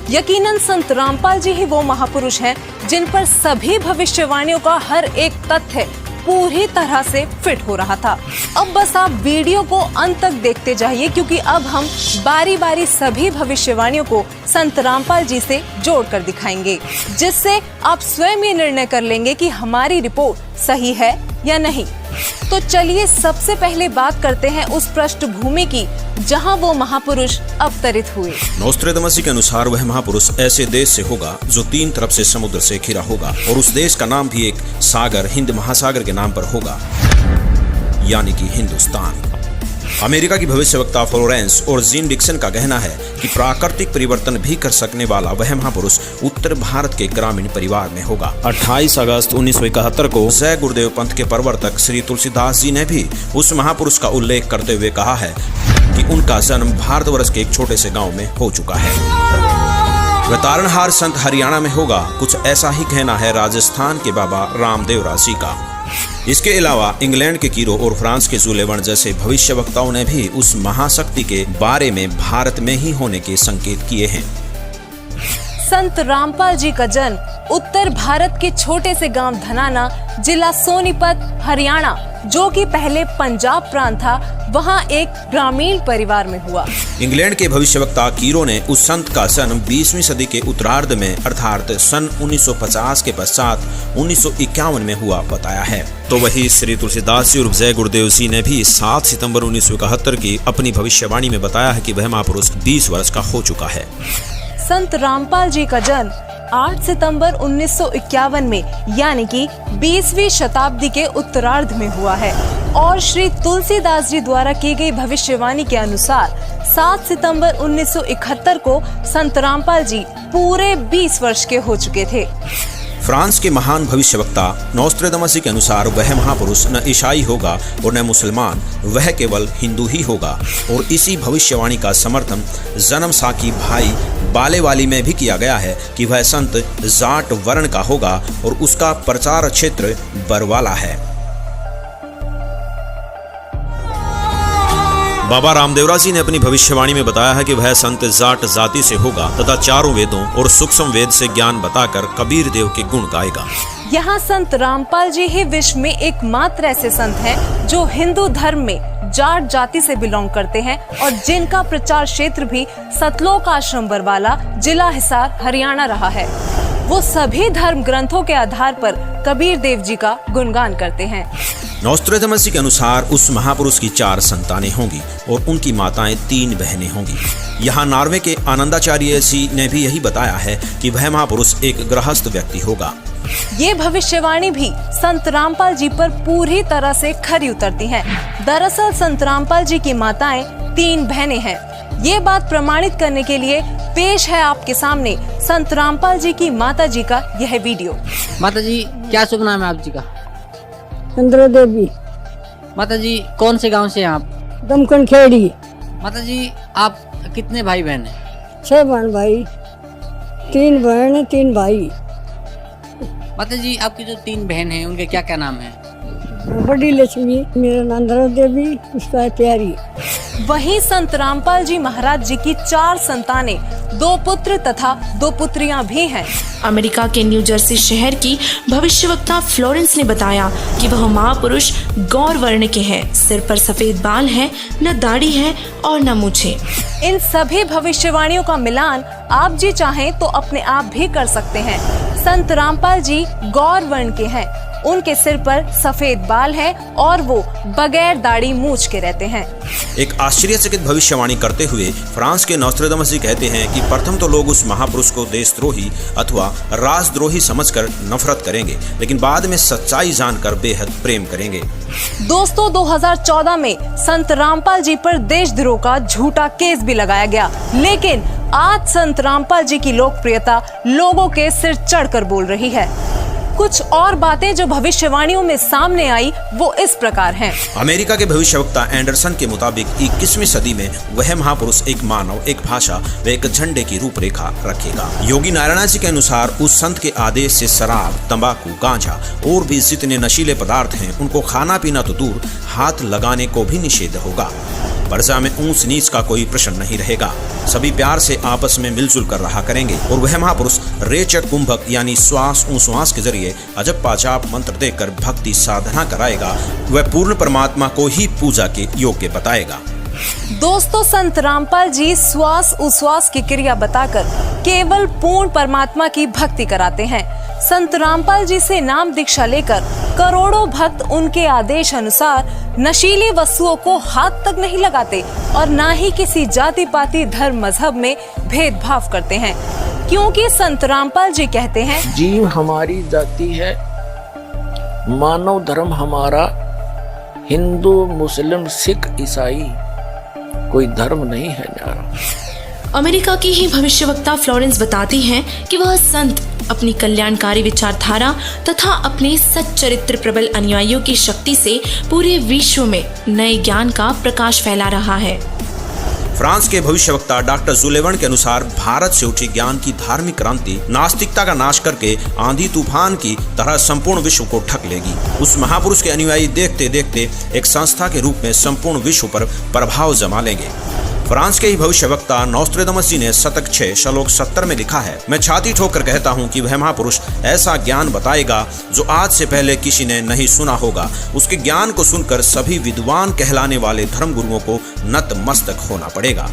यकीनन संत रामपाल जी ही वो महापुरुष हैं जिन पर सभी भविष्यवाणियों का हर एक तथ्य पूरी तरह से फिट हो रहा था। अब बस आप वीडियो को अंत तक देखते जाइए, क्योंकि अब हम बारी बारी सभी भविष्यवाणियों को संत रामपाल जी से जोड़कर दिखाएंगे, जिससे आप स्वयं ये निर्णय कर लेंगे कि हमारी रिपोर्ट सही है या नहीं। तो चलिए सबसे पहले बात करते हैं उस पृष्ठभूमि की जहां वो महापुरुष अवतरित हुए। नोस्ट्रेदामस के अनुसार वह महापुरुष ऐसे देश से होगा जो 3 तरफ से समुद्र से घिरा होगा और उस देश का नाम भी एक सागर हिंद महासागर के नाम पर होगा, यानी कि हिंदुस्तान। अमेरिका की भविष्यवक्ता फ्लोरेंस और जीन डिक्सन का कहना है कि प्राकृतिक परिवर्तन भी कर सकने वाला वह महापुरुष उत्तर भारत के ग्रामीण परिवार में होगा। 28 अगस्त 1971 को जय गुरुदेव पंथ के प्रवर्तक श्री तुलसीदास जी ने भी उस महापुरुष का उल्लेख करते हुए कहा है कि उनका जन्म भारतवर्ष के एक छोटे से गांव में हो चुका है। वह तारणहार संत हरियाणा में होगा। कुछ ऐसा ही कहना है राजस्थान के बाबा रामदेव राजी का। इसके अलावा इंग्लैंड के कीरो और फ्रांस के जुलेवन जैसे भविष्यवक्ताओं ने भी उस महाशक्ति के बारे में भारत में ही होने के संकेत किए हैं। संत रामपाल जी का जन्म उत्तर भारत के छोटे से गांव धनाना, जिला सोनीपत, हरियाणा, जो कि पहले पंजाब प्रांत था, वहां एक ग्रामीण परिवार में हुआ। इंग्लैंड के भविष्यवक्ता कीरो ने उस संत का जन्म 20वीं सदी के उत्तरार्ध में अर्थात सन 1950 के पश्चात 1951 में हुआ बताया है। तो वही श्री तुलसीदास जी और जय गुरुदेव जी ने भी 7 सितंबर 1971 की अपनी भविष्यवाणी में बताया है कि वह महापुरुष 20 वर्ष का हो चुका है। संत रामपाल जी का जन्म 8 सितंबर 1951 में यानी कि 20वीं शताब्दी के उत्तरार्ध में हुआ है और श्री तुलसीदास जी द्वारा की गई भविष्यवाणी के अनुसार 7 सितंबर 1971 को संत रामपाल जी पूरे 20 वर्ष के हो चुके थे। फ्रांस के महान भविष्यवक्ता नोस्ट्रेदामस के अनुसार वह महापुरुष न ईसाई होगा और न मुसलमान, वह केवल हिंदू ही होगा। और इसी भविष्यवाणी का समर्थन जन्म साखी भाई बालेवाली में भी किया गया है कि वह संत जाट वर्ण का होगा और उसका प्रचार क्षेत्र बरवाला है। बाबा रामदेवरा जी ने अपनी भविष्यवाणी में बताया है कि वह संत जाट जाति से होगा तथा चारों वेदों और सूक्ष्म वेद से ज्ञान बताकर कबीर देव के गुण गाएगा। यहाँ संत रामपाल जी ही विश्व में एकमात्र ऐसे संत हैं जो हिंदू धर्म में जाट जाति से बिलोंग करते हैं और जिनका प्रचार क्षेत्र भी सतलोक आश्रम बरवाला, जिला हिसार, हरियाणा रहा है। वो सभी धर्म ग्रंथों के आधार पर कबीर देव जी का गुणगान करते हैं। नॉस्ट्रेडमस के अनुसार उस महापुरुष की 4 संतानें होंगी और उनकी माताएं 3 बहनें होंगी। यहाँ नॉर्वे के आनंदाचार्य जी ने भी यही बताया है कि वह महापुरुष एक गृहस्थ व्यक्ति होगा। ये भविष्यवाणी भी संत रामपाल जी पर पूरी तरह से खरी उतरती है। दरअसल संत रामपाल जी की माताएं 3 बहनें हैं। ये बात प्रमाणित करने के लिए पेश है आपके सामने संत रामपाल जी की माता जी का यह वीडियो। माता जी, क्या शुभ नाम है आप जी का? चंद्र देवी। माता जी, कौन से गांव से हैं आप? दमकन खेड़ी। माता जी, आप कितने भाई बहन हैं? 6 बहन भाई, 3 बहन 3 भाई। माता जी, आपकी जो 3 बहन हैं उनके क्या क्या नाम हैं? बड़ी लक्ष्मी, मेरा नाम धरा देवी, उसका है प्यारी। वहीं संत रामपाल जी महाराज जी की 4 संतानें, 2 पुत्र तथा 2 पुत्रियां भी हैं। अमेरिका के न्यू जर्सी शहर की भविष्यवक्ता फ्लोरेंस ने बताया कि वह महापुरुष गौर वर्ण के हैं। सिर पर सफेद बाल हैं, न दाढ़ी है और न मूछें। इन सभी भविष्यवाणियों का मिलान आप जी चाहें तो अपने आप भी कर सकते हैं। संत रामपाल जी गौर वर्ण के हैं, उनके सिर पर सफेद बाल है और वो बगैर दाढ़ी मूछ के रहते हैं। एक आश्चर्यचकित भविष्यवाणी करते हुए फ्रांस के नॉस्ट्रेडमस जी कहते हैं कि प्रथम तो लोग उस महापुरुष को देशद्रोही अथवा राजद्रोही समझकर नफरत करेंगे, लेकिन बाद में सच्चाई जानकर बेहद प्रेम करेंगे। दोस्तों, 2014 में संत रामपाल जी पर देशद्रोह का झूठा केस भी लगाया गया, लेकिन आज संत रामपाल जी की लोकप्रियता लोगों के सिर चढ़कर बोल रही है। कुछ और बातें जो भविष्यवाणियों में सामने आई वो इस प्रकार हैं। अमेरिका के भविष्यवक्ता एंडरसन के मुताबिक 21वीं सदी में वह महापुरुष एक मानव, एक भाषा व एक झंडे की रूपरेखा रखेगा। योगी नारायण जी के अनुसार उस संत के आदेश से शराब, तंबाकू, गांजा और भी जितने नशीले पदार्थ हैं उनको खाना पीना तो दूर, हाथ लगाने को भी निषेध होगा। प्रजा में ऊंच नीच का कोई प्रश्न नहीं रहेगा। सभी प्यार से आपस में मिलजुल कर रहा करेंगे और वह महापुरुष रेचक कुंभक यानी श्वास उश्वास के जरिए अजब पाजाप मंत्र देकर भक्ति साधना कराएगा। वह पूर्ण परमात्मा को ही पूजा के योग्य बताएगा। दोस्तों, संत रामपाल जी श्वास उश्वास की क्रिया बताकर केवल पूर्ण परमात्मा की भक्ति कराते हैं। संत रामपाल जी से नाम दीक्षा लेकर करोड़ों भक्त उनके आदेश अनुसार नशीली वस्तुओं को हाथ तक नहीं लगाते और ना ही किसी जाति पाति धर्म मजहब में भेदभाव करते हैं, क्योंकि संत रामपाल जी कहते हैं, जीव हमारी जाति है, मानव धर्म हमारा, हिंदू मुस्लिम सिख ईसाई कोई धर्म नहीं है न्यारा। अमेरिका की ही भविष्यवक्ता फ्लोरेंस बताती हैं कि वह संत अपनी कल्याणकारी विचारधारा तथा अपने सच्चरित्र प्रबल अनुयायियों की शक्ति से पूरे विश्व में नए ज्ञान का प्रकाश फैला रहा है। फ्रांस के भविष्यवक्ता डॉक्टर जुलेवन के अनुसार भारत से उठी ज्ञान की धार्मिक क्रांति नास्तिकता का नाश करके आंधी तूफान की तरह संपूर्ण विश्व को ढक लेगी। उस महापुरुष के अनुयायी देखते देखते एक संस्था के रूप में संपूर्ण विश्व पर प्रभाव जमा लेंगे। फ्रांस के ही भविष्यवक्ता नॉस्ट्रेडमस जी ने शतक 6 श्लोक 70 में लिखा है, मैं छाती ठोकर कहता हूँ कि वह महापुरुष ऐसा ज्ञान बताएगा जो आज से पहले किसी ने नहीं सुना होगा। उसके ज्ञान को सुनकर सभी विद्वान कहलाने वाले धर्मगुरुओं को नतमस्तक होना पड़ेगा।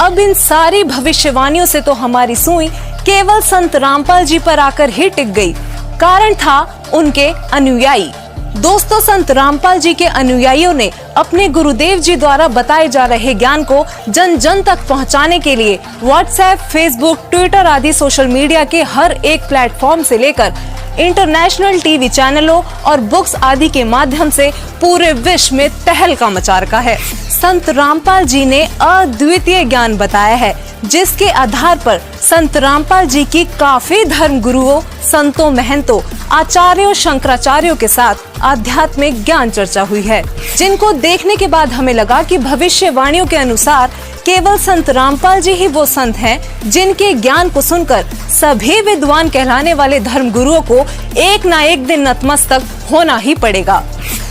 अब इन सारी भविष्यवाणियों से तो हमारी सुई केवल संत रामपाल जी पर आकर ही टिक गई। कारण था उनके अनुयायी। दोस्तों, संत रामपाल जी के अनुयायियों ने अपने गुरुदेव जी द्वारा बताए जा रहे ज्ञान को जन जन तक पहुंचाने के लिए व्हाट्सएप, फेसबुक, ट्विटर आदि सोशल मीडिया के हर एक प्लेटफॉर्म से लेकर इंटरनेशनल टीवी चैनलों और बुक्स आदि के माध्यम से पूरे विश्व में तहलका मचा रखा है। संत रामपाल जी ने अद्वितीय ज्ञान बताया है, जिसके आधार पर संत रामपाल जी की काफी धर्म गुरुओं, संतों, महंतों, आचार्यों, शंकराचार्यों के साथ आध्यात्मिक ज्ञान चर्चा हुई है, जिनको देखने के बाद हमें लगा कि भविष्यवाणियों के अनुसार केवल संत रामपाल जी ही वो संत हैं जिनके ज्ञान को सुनकर सभी विद्वान कहलाने वाले धर्म गुरुओं को एक ना एक दिन नतमस्तक होना ही पड़ेगा।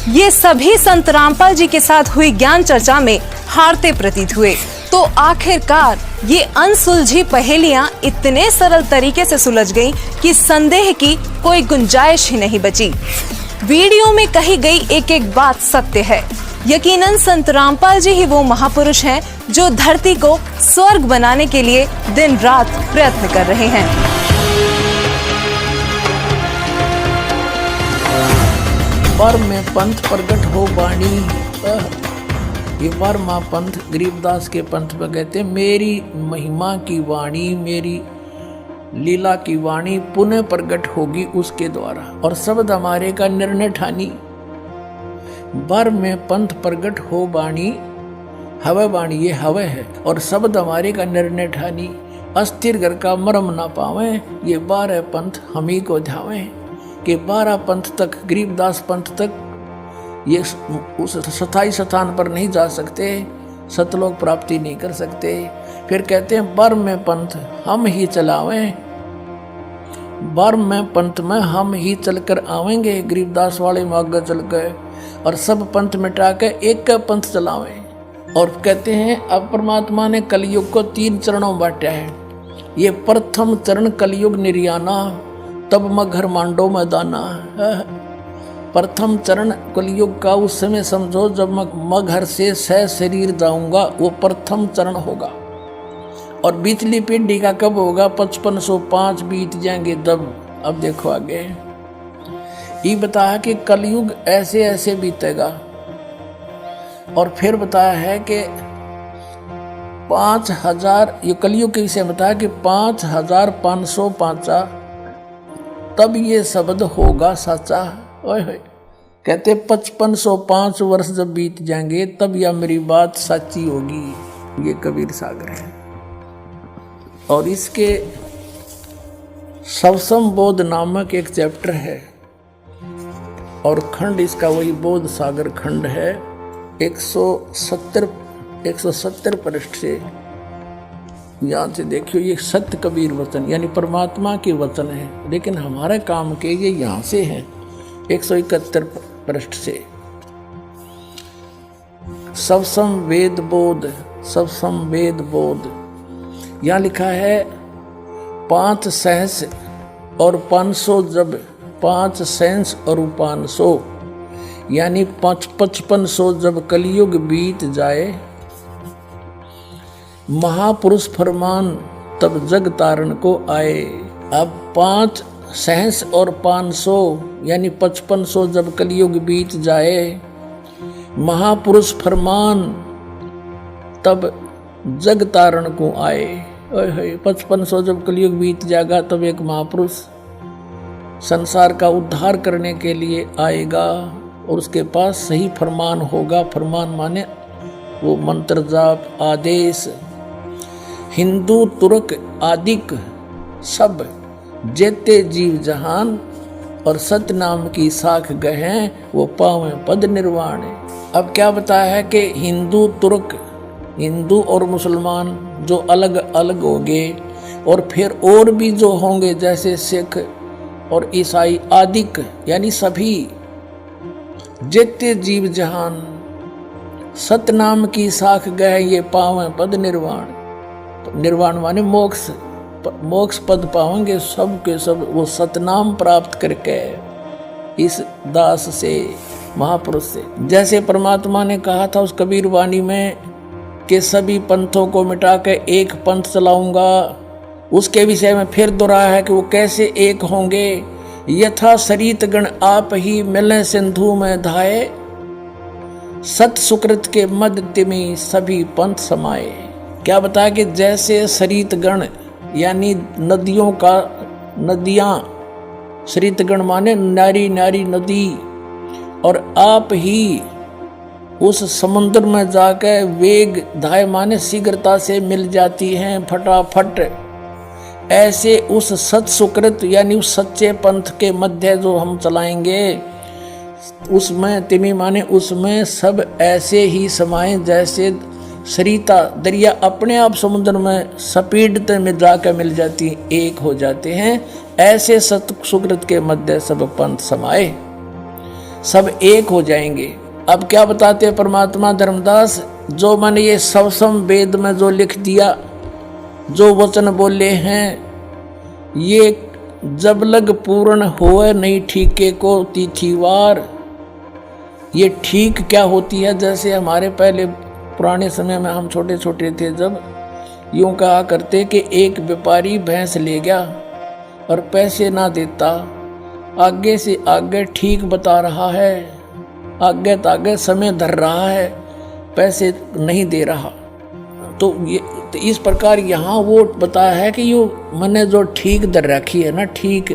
ये सभी संत रामपाल जी के साथ हुई ज्ञान चर्चा में हारते प्रतीत हुए। तो आखिरकार ये अनसुलझी पहेलियां इतने सरल तरीके से सुलझ गईं कि संदेह की कोई गुंजाइश ही नहीं बची। वीडियो में कही गई एक एक बात सत्य है। यकीनन संत रामपाल जी ही वो महापुरुष हैं जो धरती को स्वर्ग बनाने के लिए दिन रात प्रयत्न कर रहे हैं। पर में पंथ प्रगट हो वाणी, ये पर माँ पंथ गरीबदास के पंथ में कहते, मेरी महिमा की वाणी, मेरी लीला की वाणी पुनः प्रगट होगी उसके द्वारा, और शब्द हमारे का निर्णय ठानी। बर में पंथ प्रगट हो वाणी, हवे वाणी ये हवे है, और शब्द हमारे का निर्णय ठानी। अस्थिर घर का मरम ना पावे, ये 12 पंथ हम ही को ध्यावे। कि 12 पंथ तक, गरीबदास पंथ तक ये उस स्थायी स्थान पर नहीं जा सकते, सतलोक प्राप्ति नहीं कर सकते। फिर कहते हैं बर में पंथ हम ही चलावें, बर में पंथ में हम ही चलकर आवेंगे। गरीबदास वाले मार्ग चल गए और सब पंथ मिटा के एक का पंथ चलावें। और कहते हैं अब परमात्मा ने कलयुग को 3 चरणों में बांटा है। ये प्रथम चरण कलयुग निर्याना, तब मगर मांडो में दाना। प्रथम चरण कलयुग का उस समय समझो जब मैं घर से सह शरीर जाऊंगा, वो प्रथम चरण होगा। और बीचली पीढ़ी का कब होगा? 5505 बीत जाएंगे तब। अब देखो आगे ये बताया कि कलयुग ऐसे ऐसे बीतेगा। और फिर बताया है कि 5000, ये कलयुग के विषय बताया कि 5505 तब ये शब्द होगा सच्चा। ओए होए, कहते 5505 वर्ष जब बीत जाएंगे तब यह मेरी बात सच्ची होगी। ये कबीर सागर है। और इसके सवसम बोध नामक एक चैप्टर है, और खंड इसका वही बोध सागर खंड है। 170 पृष्ठ से यहाँ से देखियो, ये सत्य कबीर वचन यानी परमात्मा के वचन है, लेकिन हमारे काम के ये यहाँ से है। 171 पृष्ठ से सवसम वेद बोध, सवसम वेद बोध यहाँ लिखा है 5 सहस और 500 जब, 5 सहस और 500 यानी 5500 जब कलयुग बीत जाए, महापुरुष फरमान तब जग तारण को आए। अब 5 सहस और 500 यानी 5500 जब कलयुग बीत जाए, महापुरुष फरमान तब जग तारण को आए। 5500 जब कलयुग बीत जाएगा तब एक महापुरुष संसार का उद्धार करने के लिए आएगा, और उसके पास सही फरमान होगा। फरमान माने वो मंत्र जाप आदेश। हिंदू तुर्क आदिक सब जेते जीव जहान, और सतनाम की साख गहें वो पावे पद निर्वाण। अब क्या बताया है कि हिंदू तुर्क, हिंदू और मुसलमान जो अलग अलग होंगे, और फिर और भी जो होंगे जैसे सिख और ईसाई आदिक यानी सभी जेते जीव जहान, सतनाम की साख गए ये पावे पद निर्वाण। तो निर्वाण माने मोक्ष, मोक्ष पद पावेंगे सब के सब वो सतनाम प्राप्त करके इस दास से, महापुरुष से। जैसे परमात्मा ने कहा था उस कबीर वाणी में कि सभी पंथों को मिटा के एक पंथ चलाऊंगा, उसके विषय में फिर दोहराया है कि वो कैसे एक होंगे। यथा सरित गण आप ही मिले सिंधु में धाये, सत सुकृत के मध्य में सभी पंथ समाये। क्या बताया कि जैसे सरित गण यानी नदियों का, नदियां, सरित गण माने नारी नारी नदी, और आप ही उस समुद्र में जाकर वेग धाय माने शीघ्रता से मिल जाती हैं फटाफट। ऐसे उस सत सुकृत यानी उस सच्चे पंथ के मध्य जो हम चलाएंगे, उसमें तिमी माने उसमें सब ऐसे ही समाये जैसे सरिता दरिया अपने आप समुद्र में स्पीड में जाकर मिल जाती, एक हो जाते हैं। ऐसे सत सुकृत के मध्य सब पंथ समाये, सब एक हो जाएंगे। अब क्या बताते हैं परमात्मा धर्मदास जो मैंने ये सवसम वेद में जो लिख दिया, जो वचन बोले हैं, ये जब लग पूर्ण होए नहीं ठीके को तिथिवार। ये ठीक क्या होती है? जैसे हमारे पहले पुराने समय में हम छोटे छोटे थे, जब यूं कहा करते कि एक व्यापारी भैंस ले गया और पैसे ना देता, आगे से आगे ठीक बता रहा है, आगे तागे समय धर रहा है, पैसे नहीं दे रहा। तो इस प्रकार यहाँ वो बताया है कि यो मैंने जो ठीक दर रखी है ना, ठीक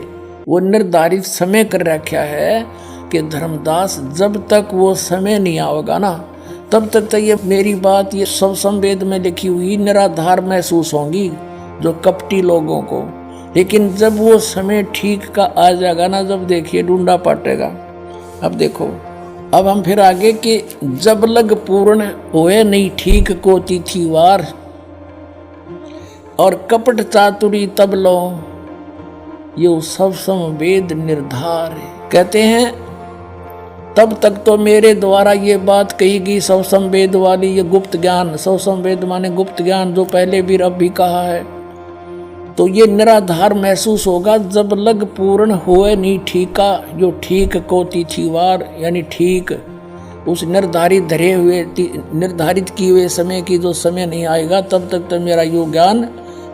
वो निर्धारित समय कर रखा है कि धर्मदास जब तक वो समय नहीं आएगा ना, तब तक तो ये मेरी बात ये सवसम वेद में लिखी हुई निराधार महसूस होंगी जो कपटी लोगों को। लेकिन जब वो समय ठीक का आ जाएगा ना, जब देखिए ढूंढा पाटेगा। अब देखो, अब हम फिर आगे कि जब लग पूर्ण होए नहीं ठीक को तिथिवार, और कपट चातुरी तब लो यो सवसम वेद निर्धार। कहते हैं तब तक तो मेरे द्वारा ये बात कही गई सवसम वेद वाली, ये गुप्त ज्ञान, सवसम वेद माने गुप्त ज्ञान, जो पहले भी अब भी कहा है, तो ये निराधार महसूस होगा जब लग पूर्ण होए नहीं ठीका, जो ठीक को तिथिवार, यानी ठीक उस निर्धारित धरे हुए निर्धारित किए हुए समय की जो समय नहीं आएगा, तब तक तो मेरा यो ज्ञान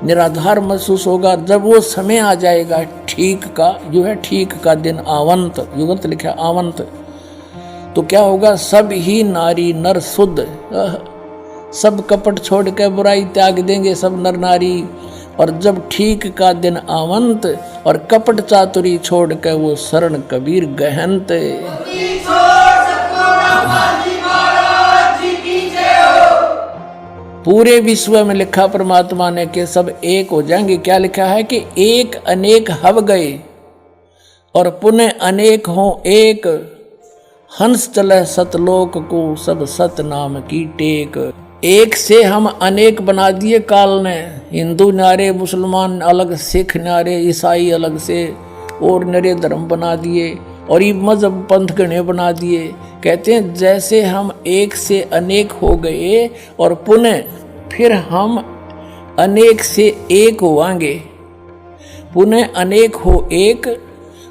निराधार महसूस होगा। जब वो समय आ जाएगा ठीक का, जो है ठीक का दिन आवंत, युगंत लिखा आवंत, तो क्या होगा? सब ही नारी नर शुद्ध, सब कपट छोड़ के बुराई त्याग देंगे सब नर नारी। और जब ठीक का दिन आवंत और कपट चातुरी छोड़ के वो शरण कबीर गहनत। पूरे विश्व में लिखा परमात्मा ने कि सब एक हो जाएंगे। क्या लिखा है कि एक अनेक हव गए और पुनः अनेक हो एक, हंस चले सतलोक को सब सत नाम की टेक। एक से हम अनेक बना दिए काल ने, हिंदू नारे, मुसलमान अलग, सिख नारे, ईसाई अलग से, और नरे धर्म बना दिए, और ये मजहब पंथ गणे बना दिए। कहते हैं जैसे हम एक से अनेक हो गए और पुनः फिर हम अनेक से एक होवांगे, पुनः अनेक हो एक,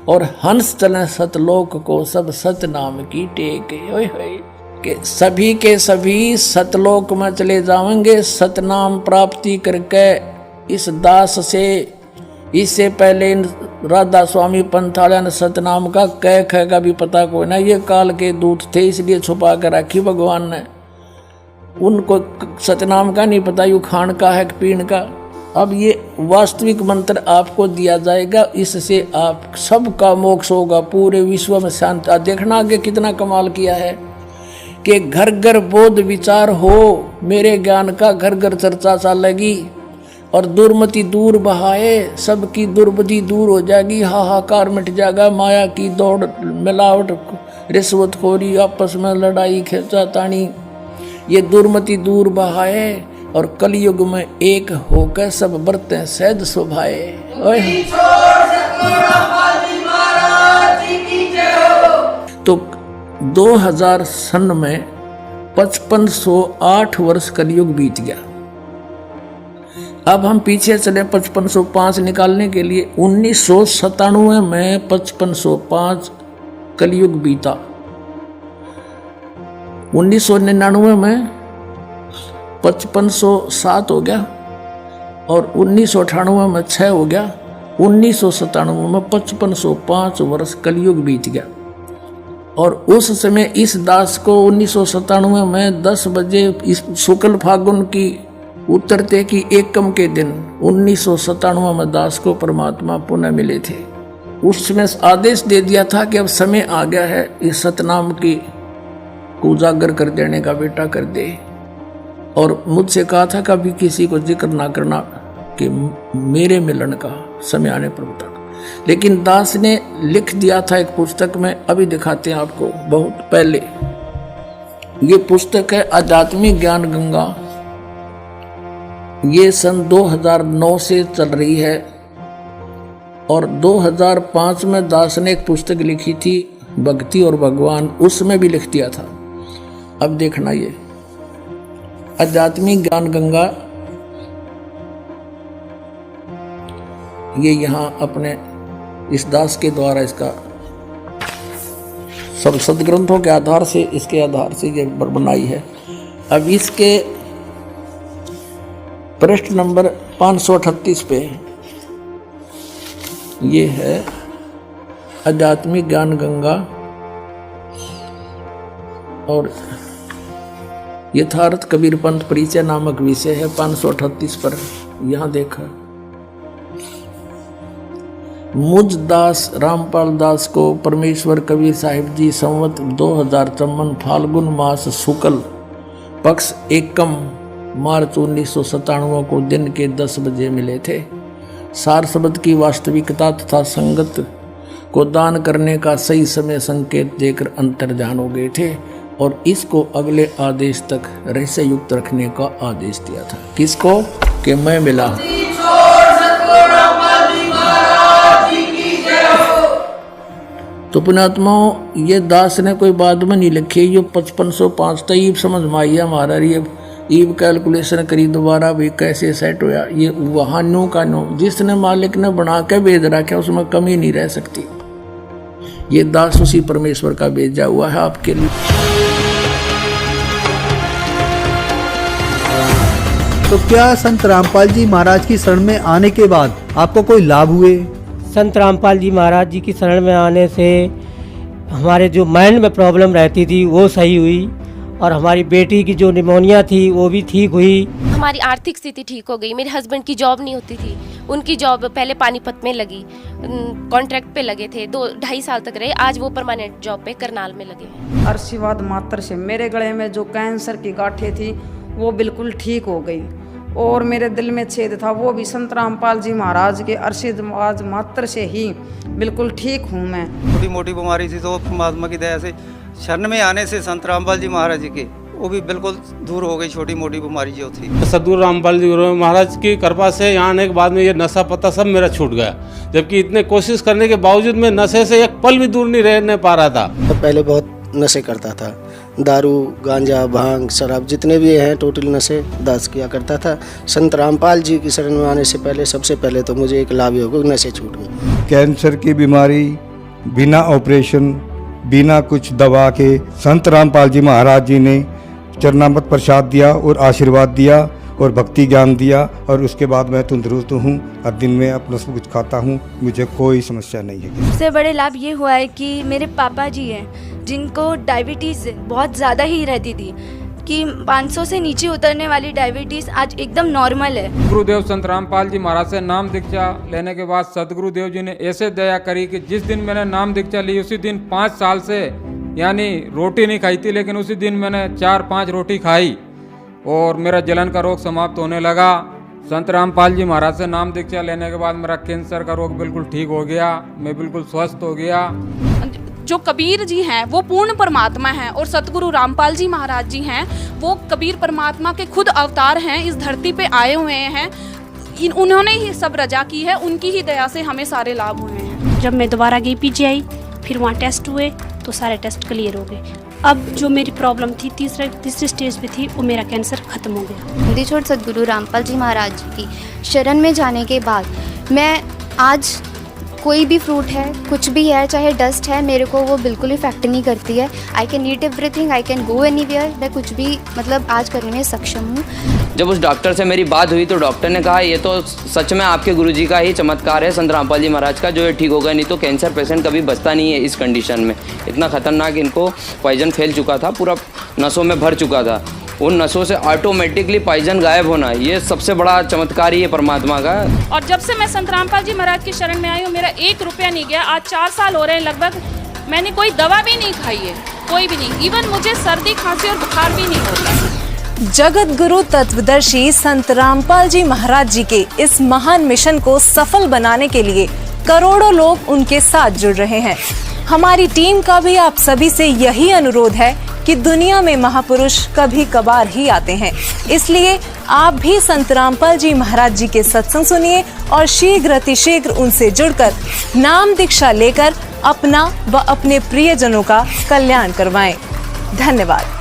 और हंस चले सतलोक को सब सत नाम की टेक। ओए होए कि सभी के सभी सतलोक में चले जाएंगे सतनाम प्राप्ति करके। इस दास से इससे पहले राधा स्वामी पंथालय ने सतनाम का कह कह का भी पता कोई ना, ये काल के दूत थे इसलिए छुपा कर रखी भगवान ने, उनको सतनाम का नहीं पता यू खान का है पीण का। अब ये वास्तविक मंत्र आपको दिया जाएगा, इससे आप सबका मोक्ष होगा, पूरे विश्व में शांति। देखना आगे कितना कमाल किया है कि घर घर बोध विचार हो, मेरे ज्ञान का घर घर चर्चा चलेगी, और दुर्मति दूर बहाए, सबकी दुर्बुद्धि दूर हो जाएगी, हाहाकार मिट जाएगा, माया की दौड़, मिलावट, रिश्वतखोरी, आपस में लड़ाई खींचातानी, ये दुर्मति दूर बहाए, और कलयुग में एक होकर सब बरतें सहज शोभाए। तो 2000 सन में 5508 वर्ष कलयुग बीत गया। अब हम पीछे चले 5505 निकालने के लिए। 1997 में 5505 कलयुग बीता, 1999 में 5507 हो गया, और 1998 में 6 हो गया, 1997 में 5505 वर्ष कलयुग बीत गया। और उस समय इस दास को 1997 में 10 बजे इस शुक्ल फागुन की उतरते की एकम के दिन 1997 में दास को परमात्मा पुनः मिले थे। उसमें आदेश दे दिया था कि अब समय आ गया है इस सतनाम की को उजागर कर देने का, बेटा कर दे। और मुझसे कहा था कभी किसी को जिक्र ना करना कि मेरे मिलन का समय आने पर बता। लेकिन दास ने लिख दिया था एक पुस्तक में, अभी दिखाते हैं आपको, बहुत पहले। ये पुस्तक है आध्यात्मिक ज्ञान गंगा, ये सन 2009 से चल रही है। और 2005 में दास ने एक पुस्तक लिखी थी भक्ति और भगवान, उसमें भी लिख दिया था। अब देखना, ये आध्यात्मिक ज्ञान गंगा, ये यहाँ अपने इस दास के द्वारा इसका सब सदग्रंथों के आधार से, इसके आधार से ये बनाई है। अब इसके पृष्ठ नंबर 538 पे ये है आध्यात्मिक ज्ञान गंगा और यथार्थ कबीर पंथ परिचय नामक विषय है। 538 पर यहां देखा, मुझ दास रामपाल दास को परमेश्वर कबीर साहिब जी संवत 2053 फाल्गुन मास शुक्ल पक्ष एकम मार्च 1997 को दिन के 10 बजे मिले थे। सार शब्द की वास्तविकता तथा संगत को दान करने का सही समय संकेत देकर अंतर्ध्यान हो गए थे और इसको अगले आदेश तक रहस्य युक्त रखने का आदेश दिया था। किसको? कि मैं मिला। तो पुण्यात्माओं, ये दास ने कोई बाद में नहीं लिखी, ये 5505 तक समझ में आई हमारा। ये ईब कैलकुलेशन करी दोबारा भी कैसे सेट होया। ये वहाँ नो का नो जिसने मालिक ने बना के भेज रखा उसमें कमी नहीं रह सकती। ये दास उसी परमेश्वर का भेजा हुआ है आपके लिए। तो क्या संत रामपाल जी महाराज की शरण में आने के बाद आपको कोई लाभ हुए? संत रामपाल जी महाराज जी की शरण में आने से हमारे जो माइंड में प्रॉब्लम रहती थी वो सही हुई और हमारी बेटी की जो निमोनिया थी वो भी ठीक हुई। हमारी आर्थिक स्थिति ठीक हो गई। मेरे हस्बैंड की जॉब नहीं होती थी, उनकी जॉब पहले पानीपत में लगी, कॉन्ट्रैक्ट पे लगे थे, 2-2.5 साल तक रहे। आज वो परमानेंट जॉब पे करनाल में लगे हैं। आशीर्वाद मात्र से मेरे गले में जो कैंसर की गांठें थी वो बिल्कुल ठीक हो गई और मेरे दिल में छेद था वो भी संत रामपाल जी महाराज के आशीर्वाद मात्र से ही बिल्कुल ठीक हूँ मैं। छोटी मोटी बीमारी थी तो परमात्मा की दया से शरण में आने से संत रामपाल जी महाराज जी के वो भी बिल्कुल दूर हो गई। छोटी मोटी बीमारी जो थी सदगुरु रामपाल जी महाराज की कृपा से यहाँ आने के बाद में ये नशा पता सब मेरा छूट गया, जबकि इतने कोशिश करने के बावजूद मैं नशे से एक पल भी दूर नहीं रहने पा रहा था। तो पहले बहुत नशे करता था, दारू गांजा भांग शराब जितने भी हैं टोटल नशे दास किया करता था। संत रामपाल जी की शरण में आने से पहले सबसे पहले तो मुझे एक लाभ हो गया, नशे छूट गए। कैंसर की बीमारी बिना ऑपरेशन बिना कुछ दवा के संत रामपाल जी महाराज जी ने चरणामृत प्रसाद दिया और आशीर्वाद दिया और भक्ति ज्ञान दिया और उसके बाद मैं तंदुरुस्त हूँ और दिन में अपना सब कुछ खाता हूँ, मुझे कोई समस्या नहीं है। सबसे बड़े लाभ ये हुआ है कि मेरे पापा जी हैं जिनको डायबिटीज़ बहुत ज़्यादा ही रहती थी कि 500 से नीचे उतरने वाली डायबिटीज़ आज एकदम नॉर्मल है। गुरुदेव संत रामपाल जी महाराज से नाम दीक्षा लेने के बाद सदगुरुदेव जी ने ऐसे दया करी कि जिस दिन मैंने नाम दीक्षा ली उसी दिन 5 साल से यानी रोटी नहीं खाई थी, लेकिन उसी दिन मैंने 4-5 रोटी खाई और मेरा जलन का रोग समाप्त होने लगा। संत रामपाल जी महाराज से नाम दीक्षा लेने के बाद मेरा कैंसर का रोग बिल्कुल ठीक हो गया, मैं बिल्कुल स्वस्थ हो गया। जो कबीर जी हैं वो पूर्ण परमात्मा हैं और सतगुरु रामपाल जी महाराज जी हैं वो कबीर परमात्मा के खुद अवतार हैं, इस धरती पे आए हुए हैं। उन्होंने ही सब रजा की है, उनकी ही दया से हमें सारे लाभ हुए हैं। जब मैं दोबारा गई पीजीआई, फिर वहाँ टेस्ट हुए तो सारे टेस्ट क्लियर हो गए। अब जो मेरी प्रॉब्लम थी तीसरे स्टेज पे थी वो मेरा कैंसर खत्म हो गया। हिंदी छोड़ सतगुरु रामपाल जी महाराज जी की शरण में जाने के बाद मैं आज कोई भी फ्रूट है कुछ भी है चाहे डस्ट है मेरे को वो बिल्कुल इफेक्ट नहीं करती है। I can eat everything, I can go anywhere, मैं कुछ भी मतलब आज करने में सक्षम हूँ। जब उस डॉक्टर से मेरी बात हुई तो डॉक्टर ने कहा ये तो सच में आपके गुरुजी का ही चमत्कार है संत रामपाल जी महाराज का जो ये ठीक हो गया, नहीं तो कैंसर पेशेंट कभी बचता नहीं है इस कंडीशन में। इतना खतरनाक इनको पॉइजन फैल चुका था, पूरा नसों में भर चुका था। उन नसों से ऑटोमेटिकली पॉइजन गायब होना ये सबसे बड़ा चमत्कार ही है परमात्मा का। और जब से मैं संत रामपाल जी महाराज की शरण में आई हूँ मेरा 1 रुपया नहीं गया। आज 4 साल हो रहे हैं लगभग, मैंने कोई दवा भी नहीं खाई है, कोई भी नहीं। इवन मुझे सर्दी खांसी और बुखार भी नहीं होता। जगत गुरु तत्वदर्शी संत रामपाल जी महाराज जी के इस महान मिशन को सफल बनाने के लिए करोड़ों लोग उनके साथ जुड़ रहे हैं। हमारी टीम का भी आप सभी से यही अनुरोध है कि दुनिया में महापुरुष कभी कभार ही आते हैं, इसलिए आप भी संत रामपाल जी महाराज जी के सत्संग सुनिए और शीघ्र अतिशीघ्र उनसे जुड़कर नाम दीक्षा लेकर अपना व अपने प्रियजनों का कल्याण करवाएं। धन्यवाद।